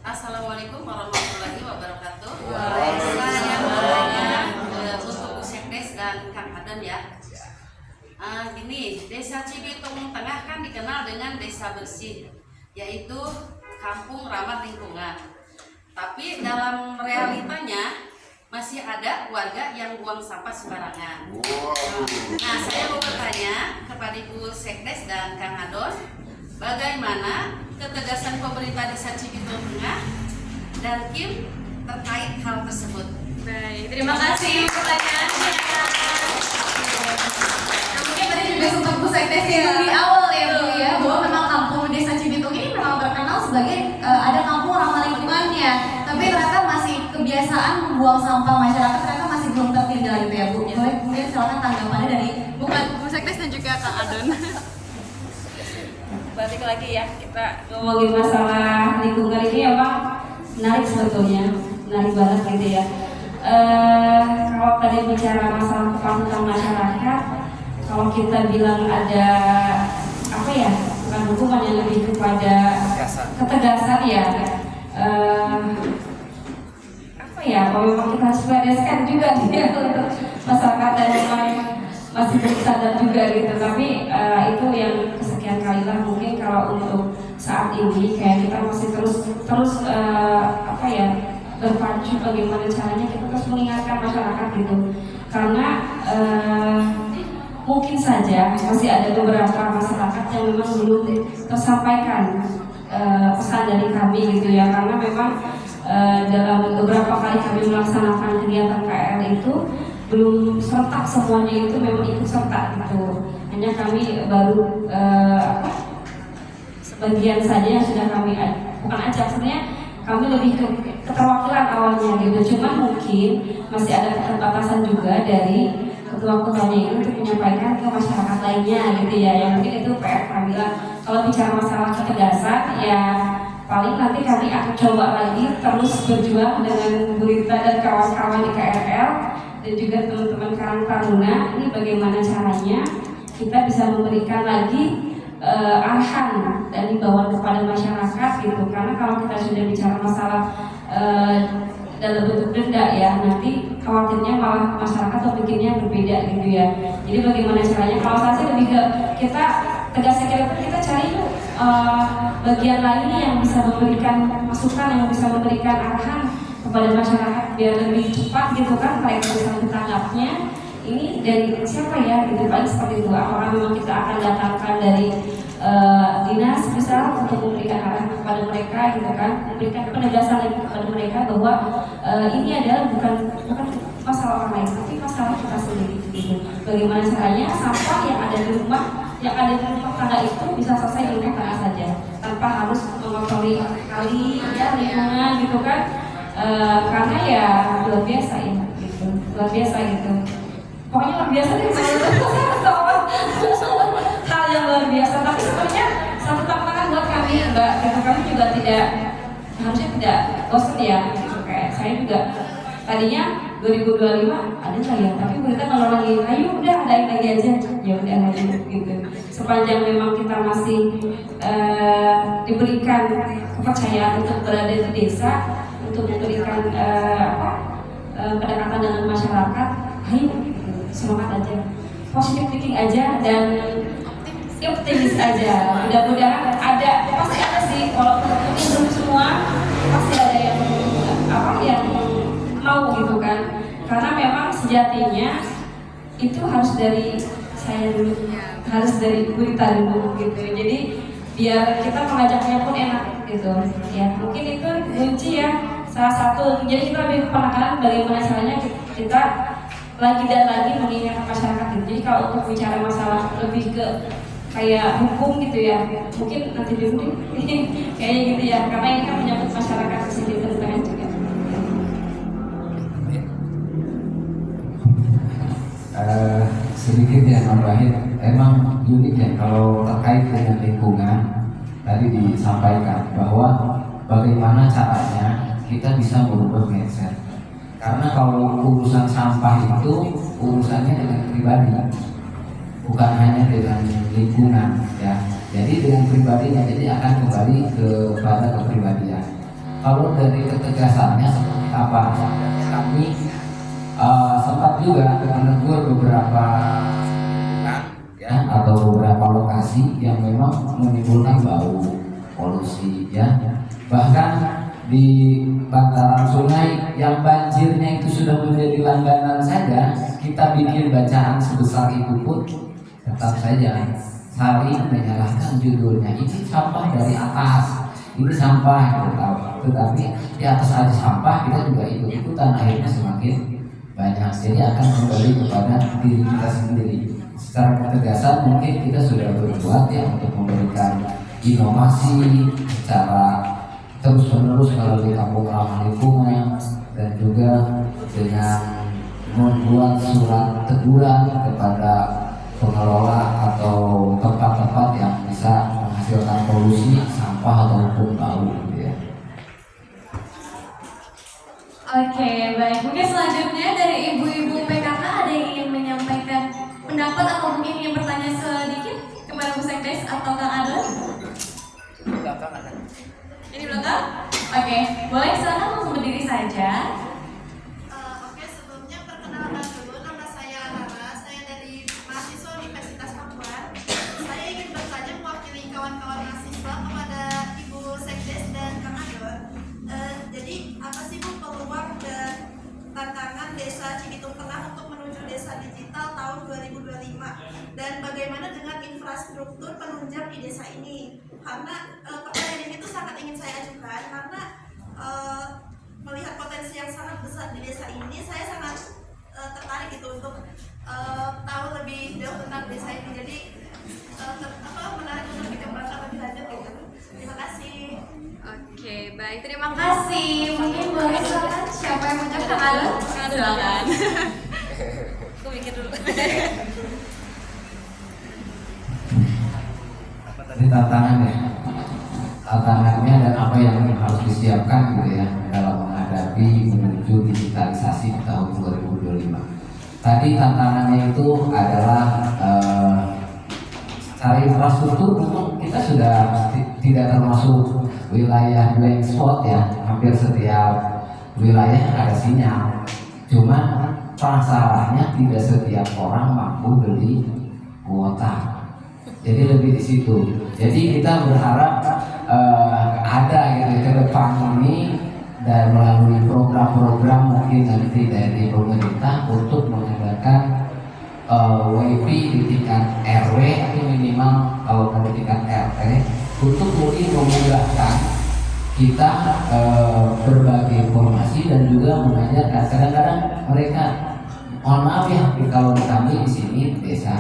Assalamualaikum warahmatullahi wabarakatuh. Waalaikumsalam. Saya bertanya untuk Bu Sekdes dan Kang Adon ya. Gini, Desa Cibitung Tengah kan dikenal dengan desa bersih, yaitu kampung ramah lingkungan. Tapi dalam realitanya masih ada warga yang buang sampah sembarangan. Nah, saya mau bertanya kepada Ibu Sekdes dan Kang Adon, bagaimana ketegasan pemerintah Desa Cibitung Tengah dan Kim terkait hal tersebut? Baik, terima kasih pertanyaannya. Nah, mungkin tadi juga sempat Bu Sekdes di awal ya Bu ya, bahwa memang kampung Desa Cibitung ini memang terkenal sebagai ada kampung ramah lingkungannya, tapi ternyata masih kebiasaan membuang sampah masyarakat ternyata masih belum tertinggal gitu ya Bu. Boleh kemudian silakan tanggapannya dari Bu Sekdes dan juga Kang Adon. Balik lagi ya, kita ngomongin masalah lingkungan ini emang menarik sebetulnya, menarik banget gitu ya. Kalau tadi bicara masalah kepatuhan masyarakat, kalau kita bilang ada apa ya, bukan hukuman yang lebih kepada ketegasan ya. Apa ya, kalau memang kita harus bereskan juga ya untuk masyarakat dan memang masih bersadar juga gitu, tapi itu yang kesekian kali lah. Mungkin kalau untuk saat ini kayak kita masih terus apa ya, berpacu bagaimana caranya kita terus mengingatkan masyarakat gitu, karena mungkin saja masih ada beberapa masyarakat yang memang belum tersampaikan pesan dari kami gitu ya, karena memang dalam beberapa kali kami melaksanakan kegiatan KL itu belum serta semuanya itu memang ikut serta gitu. Hanya kami baru sebagian saja yang sudah kami bukan ajak, sebenarnya kami lebih ke keterwakilan awalnya gitu. Cuma mungkin masih ada keterbatasan juga dari ketua-ketuanya itu untuk menyampaikan ke masyarakat lainnya gitu ya. Yang mungkin itu PR kami lah. Kalau bicara masalah ketegasan ya paling nanti kami akan coba lagi terus berjuang dengan Bu Rita dan kawan-kawan di KRL dan juga teman-teman Karang Taruna. Ini bagaimana caranya kita bisa memberikan lagi arahan dan himbauan kepada masyarakat gitu. Karena kalau kita sudah bicara masalah dalam bentuk denda ya, nanti khawatirnya malah masyarakat atau bikinnya berbeda gitu ya. Jadi bagaimana caranya? Kalau saya sih lebih ke kita tegasnya kita cari bagian lainnya yang bisa memberikan masukan, yang bisa memberikan arahan kepada masyarakat biar lebih cepat gitu kan mereka bisa mentanggapnya. Ini dari siapa ya gitu, paling seperti itu. Apakah memang kita akan datangkan dari dinas besar untuk memberikan arahan kepada mereka gitu kan, memberikan penegasan lagi kepada mereka bahwa ini adalah bukan masalah orang lain tapi masalah kita sendiri gitu. Bagaimana caranya sampah yang ada di rumah tangga itu bisa selesai di rumah tangga saja tanpa harus mengotori kali ya lingkungan gitu kan. Karena ya luar biasa ya gitu, luar biasa gitu. Pokoknya luar biasa deh hal yang luar biasa. Tapi sebenarnya satu tantangan buat kami Mbak, gitu, kami juga harusnya tidak bosan ya gitu. Kayak saya juga tadinya 2025 ada nggak ya, tapi mereka kalau lagi ayo udah adain lagi aja, ya udah aja gitu. Sepanjang memang kita masih diberikan kepercayaan untuk berada di desa, untuk memberikan pendekatan dengan masyarakat, ayo semangat aja, positive thinking aja dan optimis aja. Mudah-mudahan pasti ada sih, walaupun mungkin belum semua, pasti ada yang mau gitu kan. Karena memang sejatinya itu harus dari saya dulu, harus dari ibu kita dulu gitu. Jadi biar kita mengajaknya pun enak gitu ya. Mungkin itu kunci ya, salah satu. Jadi kita lebih penekanan bagaimana caranya kita lagi dan lagi mengingatkan masyarakat gitu. Jadi kalau untuk bicara masalah lebih ke kayak hukum gitu ya, mungkin nanti dulu kayaknya gitu ya, karena ini kan menyangkut masyarakat di sini terutama juga. Sedikit ya nambahin, emang unik ya kalau terkait dengan lingkungan. Tadi disampaikan bahwa bagaimana caranya kita bisa merubah mindset. Karena kalau urusan sampah itu urusannya dengan pribadi, bukan hanya dengan lingkungan ya. Jadi dengan pribadinya, jadi akan kembali kepada kepribadian. Kalau dari ketegasannya seperti apa? Kami sempat juga menegur beberapa ya, atau beberapa lokasi yang memang menimbulkan bau polusi ya. Bahkan di bantaran sungai yang banjirnya itu sudah menjadi langganan saja, kita bikin bacaan sebesar itu pun tetap saja saling menyalahkan judulnya. Ini sampah dari atas, ini sampah, tetapi di atas ada sampah, kita juga ikut-ikutan, akhirnya semakin banyak. Jadi akan kembali kepada diri kita sendiri. Secara ketegasan mungkin kita sudah berbuat ya untuk memberikan inovasi secara terus-menerus melalui kampung ramah lingkungan, dan juga dengan membuat surat teguran kepada pengelola atau tempat-tempat yang bisa menghasilkan polusi sampah ataupun bau gitu ya. Oke, baik. Mungkin selanjutnya dari ibu-ibu PKK ada yang ingin menyampaikan pendapat atau mungkin ingin bertanya sedikit kepada Bu Sekdes atau Kang Adel? Ini belakang? Oke, boleh silakan langsung berdiri saja. Oke, sebelumnya perkenalkan dulu, nama saya Rara, saya dari mahasiswa Universitas Pakuan. Saya ingin bertanya mewakili kawan-kawan mahasiswa kepada Ibu Sekdes dan Kang Adel. Jadi apa sih Bu peluang dan tantangan Desa Cibitung Tengah untuk menuju desa digital tahun 2025, dan bagaimana dengan infrastruktur penunjang di desa ini? Karena pertanyaan ini tuh sangat ingin saya ajukan karena melihat potensi yang sangat besar di desa ini, saya sangat tertarik gitu untuk tahu lebih jauh tentang desa ini. Jadi menarik untuk dikembangkan lebih lanjut gitu. Terima kasih. Oke, baik. Terima kasih. Mungkin boleh silakan siapa yang menjawab? Kang Adel? Kang Adel, silakan. Aku mikir dulu. Tadi tantangannya dan apa yang harus disiapkan gitu ya dalam menghadapi menuju digitalisasi di tahun 2025. Tadi tantangannya itu adalah secara infrastruktur memang kita sudah tidak termasuk wilayah blank spot ya, hampir setiap wilayah ada sinyal. Cuman masalahnya tidak setiap orang mampu beli kuota. Jadi lebih di situ. Jadi kita berharap ada gitu ke depan ini dan melalui program-program mungkin nanti dari pemerintah untuk mengadakan WiFi di tingkat RW atau minimal kalau di tingkat RT untuk mungkin memudahkan kita berbagi informasi dan juga mengajarkan. Kadang-kadang mereka, mohon maaf ya, kalau kami di sini di desa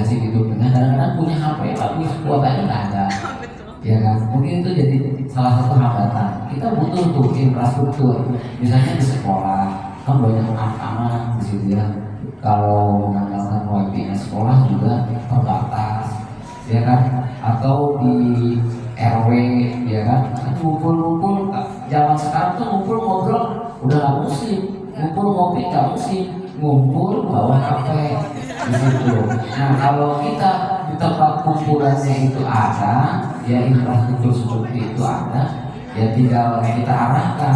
Cibitung Tengah kadang-kadang punya HP tapi kuotanya nggak ada. Ya kan, mungkin itu jadi salah satu hambatan. Kita butuh tuh infrastruktur, misalnya di sekolah kan banyak anak-anak di situ ya. Kalau mengandalkan wifi sekolah juga terbatas, ya kan? Atau di RW, ya kan? Ngumpul-ngumpul, zaman sekarang tuh ngumpul ngobrol udah nggak musik, ngumpul ngopi nggak musik, ngumpul bawa HP di situ. Nah kalau kita di tempat kumpulannya itu ada, ya infrastruktur seperti itu ada, ya tinggal kita arahkan,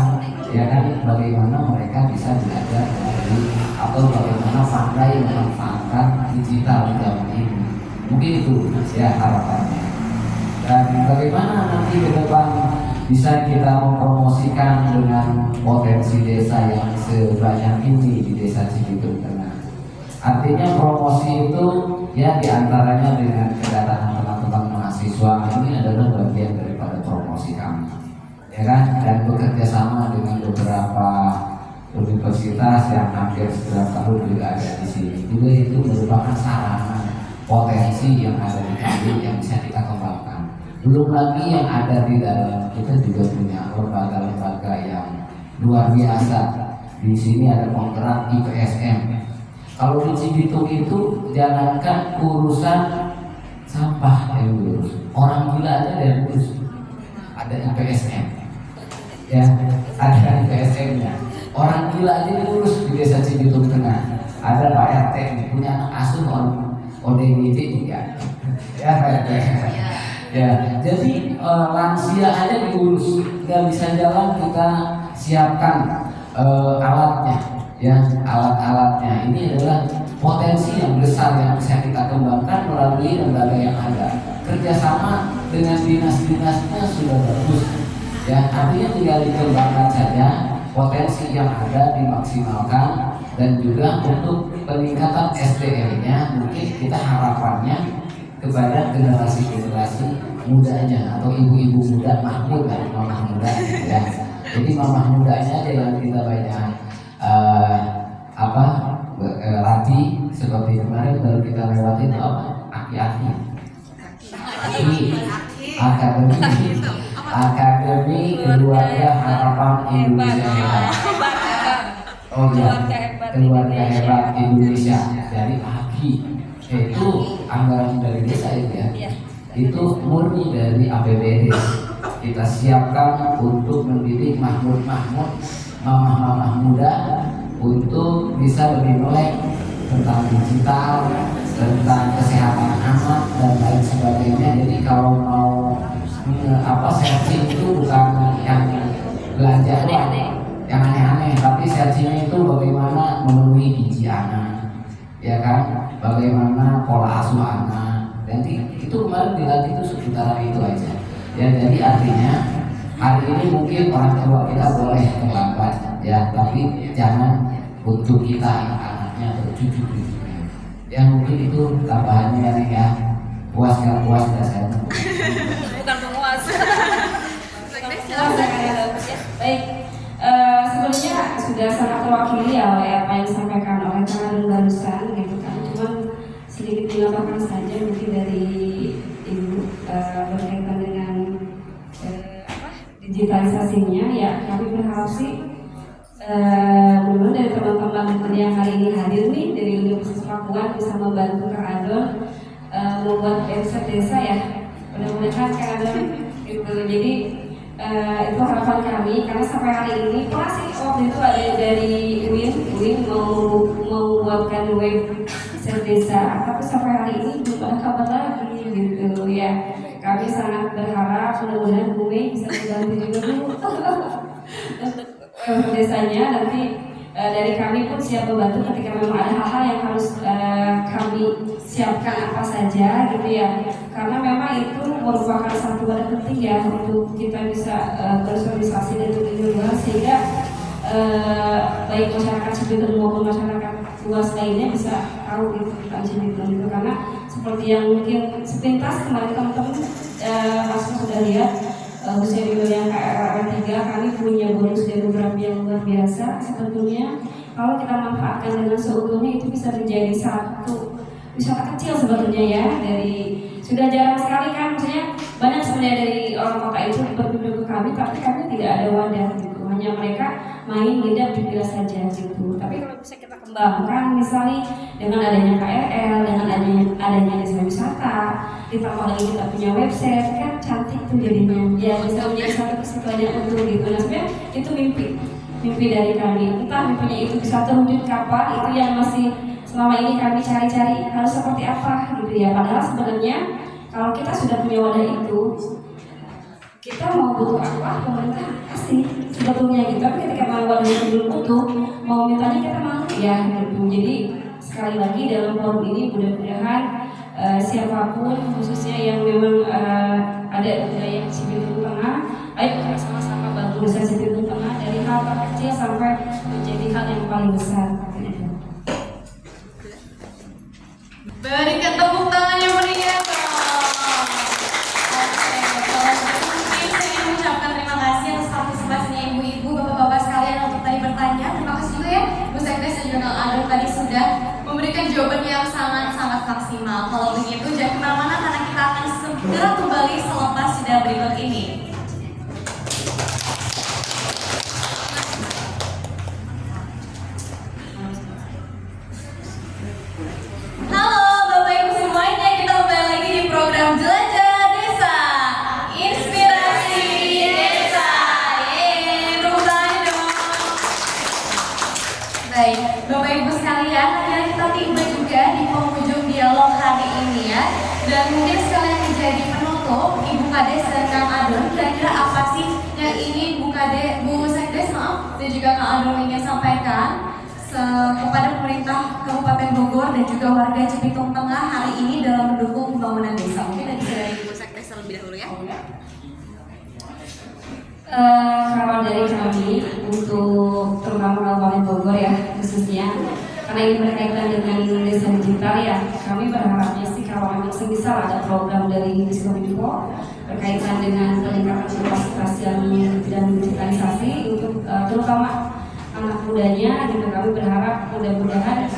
ya kan, bagaimana mereka bisa belajar dari atau bagaimana pandai memanfaatkan digital di zaman ini. Mungkin itu ya harapannya. Dan bagaimana nanti ke depan bisa kita mempromosikan dengan potensi desa yang sebanyak ini di desa Cibitung Tengah. Artinya promosi itu ya diantaranya dengan kedatangan teman-teman mahasiswa ini adalah bagian daripada promosi kami, ya kan, dan bekerja sama dengan beberapa universitas yang hampir setiap tahun juga ada di sini. Juga itu merupakan sarana potensi yang ada di kami yang bisa kita kembangkan. Belum lagi yang ada di dalam kita juga punya lembaga-lembaga yang luar biasa. Di sini ada penggerak IPSM. Kalau di Cibitung itu jangankan urusan sampah yang diurus, orang gila aja yang diurus. Ada IPSM, ya, ada IPSM-nya. Orang gila aja diurus di desa Cibitung Tengah. Ada Pak RT punya anak asuh ODGJ juga, ya Pak RT. Ya, jadi lansia aja diurus, nggak bisa jalan kita siapkan alatnya. Ya, alat-alatnya ini adalah potensi yang besar yang bisa kita kembangkan melalui lembaga yang ada. Kerjasama dengan dinas-dinasnya sudah bagus, ya, artinya tinggal dikembangkan saja. Potensi yang ada dimaksimalkan dan juga untuk peningkatan SDM-nya mungkin kita harapannya kepada generasi-generasi mudanya atau ibu-ibu muda mahmud kan, mamah muda ya. Jadi mamah mudanya aja yang kita banyak latih, seperti kemarin baru kita lewati itu apa? Aki-aki Akademi Keluarga Harapan Indonesia Hebat. Oh ya, Keluarga Hebat Indonesia dari AKI. Itu anggaran dari desa itu ya. Itu murni dari APBD. Kita siapkan untuk mendidik mahmud-mahmud, mamah-mamah muda untuk bisa lebih melek tentang digital, tentang kesehatan anak dan lain sebagainya. Jadi kalau mau searching itu bukan yang belanja yang aneh-aneh, tapi searchingnya itu bagaimana memenuhi gizi anak, ya kan, bagaimana pola asuh anak. Nanti itu kemarin dilatih itu seputaran itu aja. Ya, jadi artinya hari ini mungkin orang tua kita boleh terlambat, ya, tapi jangan untuk kita anaknya atau cucu-cucunya. Ya mungkin itu tambahannya ya. Puas nggak puas ya saya. Bukan memuas. Baik, sebelumnya sudah sangat terwakili ya oleh apa yang disampaikan oleh Kang barusan gitu kan. Cuman sedikit menambahkan saja mungkin dari Ibu berkaitan dengan digitalisasinya. Ya kami berharap sih mudah-mudahan dari teman-teman yang hari ini hadir nih dari Universitas Papua bisa membantu Kang Adon membuat website desa ya. Mudah-mudahan Kang Adon gitu. Jadi itu harapan kami karena sampai hari ini masih waktu itu ada dari Win mau membuatkan web set desa, tapi sampai hari ini belum ada kabar lagi gitu ya. Kami sangat berharap mudah-mudahan Bu Mei bisa membantu juga Bu untuk desanya. Nanti dari kami pun siap membantu ketika memang ada hal-hal yang harus kami siapkan apa saja gitu ya, karena memang itu merupakan satu wadah penting ya untuk kita bisa bersosialisasi dan berdialog sehingga baik masyarakat sipil maupun masyarakat luas lainnya bisa tahu gitu tentang Cibitung itu. Karena seperti yang mungkin sepintas kemarin teman-teman masih sudah lihat usia di wilayah KRL 3 kami punya bonus demografi yang luar biasa. Sebetulnya kalau kita manfaatkan dengan seutuhnya itu bisa menjadi satu wisata kecil sebetulnya ya. Dari sudah jarang sekali kan, maksudnya banyak sebenarnya dari orang kota itu berkunjung ke kami, tapi kami tidak ada wadah gitu. Hanya mereka main ngidap di villa saja gitu. Tapi kalau bisa kita kembangkan misalnya dengan adanya KRL, dengan adanya desa wisata, ditambah lagi kita punya website, kan cantik tuh jadinya. Ya bisa menjadi satu kesempatan untuk gitu. Nah sebenarnya itu mimpi dari kami. Entah mimpinya itu bisa terwujud kapan, itu yang masih selama ini kami cari-cari harus seperti apa gitu ya. Padahal sebenarnya kalau kita sudah punya wadah itu, kita mau butuh apa pemerintah kasih sebetulnya gitu. Tapi ketika mau wadahnya belum butuh, mau mintanya kita mau ya gitu. Jadi sekali lagi dalam forum ini mudah-mudahan siapapun khususnya yang memang ada budaya Cibitung Tengah, ayo kita sama-sama bangun desa Cibitung Tengah dari hal terkecil sampai menjadi hal yang paling besar. Berikan tepuk tangan yang meriah dong. Oke, kalau gitu mungkin saya ingin mengucapkan terima kasih atas partisipasinya ibu-ibu, bapak-bapak sekalian untuk tadi bertanya. Terima kasih juga ya Bu Sekdes dan juga Kang Adon tadi sudah memberikan jawaban yang sangat-sangat maksimal. Kalau begitu jangan kemana-mana karena kita akan segera kembali selepas jeda berikut ini. Halo Bapak Ibu semuanya, kita kembali lagi di program Jelajah Desa Inspirasi Desa. Yeay, tepuk tangan dong. Baik, Bapak Ibu sekalian, akhirnya kita tiba juga di penghujung dialog hari ini ya. Dan mungkin sekalian menjadi penutup, Ibu Kades dan Kang Adon, kira-kira apa sih yang ingin Bu Sekdes dan juga Kang Adon ingin sampaikan kepada pemerintah Kabupaten Bogor dan juga warga Cibitung Tengah hari ini dalam mendukung pembangunan desa? Mungkin dari Ibu Sekdes terlebih dahulu ya. Kalau dari kami untuk terutama Kabupaten Bogor ya khususnya, karena ini berkaitan dengan desa digital ya, kami berharapnya sih kalau memang semisal ada program dari Diskominfo berkaitan dengan peningkatan kapasitas yang bidang digitalisasi untuk terutama anak mudanya gitu, kami berharap mudah-mudahan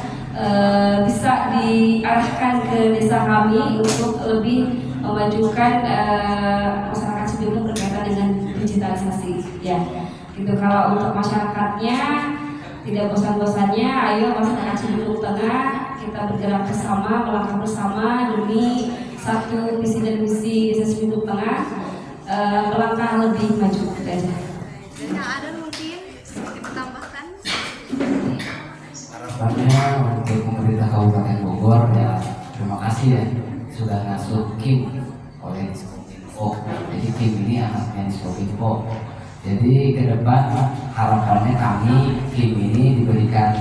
bisa diarahkan ke desa kami untuk lebih memajukan masyarakat Cibitung berkaitan dengan digitalisasi ya gitu. Kalau untuk masyarakatnya tidak bosan-bosannya, ayo masyarakat Cibitung Tengah kita bergerak bersama, melangkah bersama demi satu visi dan misi desa Cibitung Tengah melangkah lebih maju aja. Dan Kang Adon mungkin seperti menambahkan. Harapannya untuk pemerintah Kabupaten Bogor ya, terima kasih ya sudah ngasuh Kim oleh Diskominfo. Jadi Kim ini anaknya Diskominfo. Jadi ke depan harapannya kami Kim ini diberikan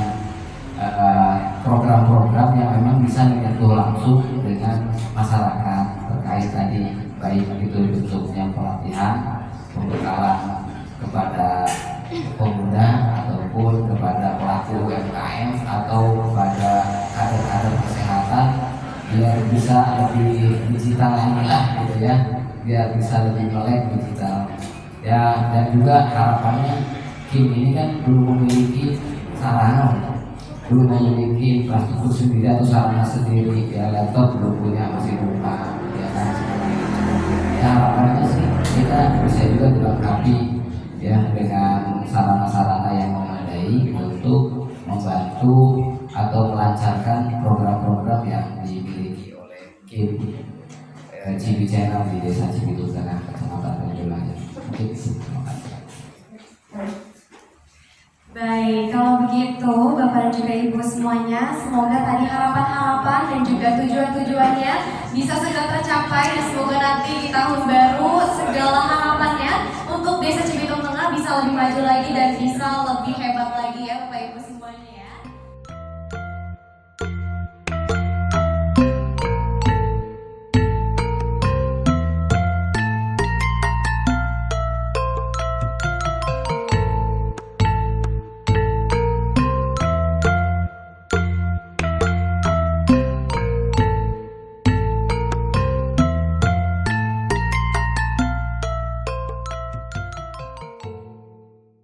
program-program yang memang bisa menyentuh langsung dengan masyarakat terkait tadi, baik itu bentuknya pelatihan, pembekalan kepada pemuda ataupun kepada pelaku UMKM atau kepada kader-kader kesehatan biar bisa lebih digital lagi lah gitu ya, biar bisa lebih melek digital ya. Dan juga harapannya Kim ini kan belum memiliki sarana, belum memiliki infrastruktur sendiri atau sarana sendiri ya, laptop belum punya, masih lupa ya kan, seperti itu. Ya harapannya sih kita bisa juga dilengkapi ya dengan sarana-sarana yang memadai untuk membantu atau melancarkan program-program yang dimiliki oleh Kim Cibi Channel di Desa Cibitung Tengah, Kecamatan Penjulangan. Oke, terima kasih. Baik, kalau begitu Bapak dan juga Ibu Ibu semuanya. Semoga tadi harapan-harapan dan juga tujuan-tujuannya bisa segera tercapai dan semoga nanti di tahun baru segala harapannya untuk Desa Cibitung Tengah bisa lebih maju lagi dan bisa lebih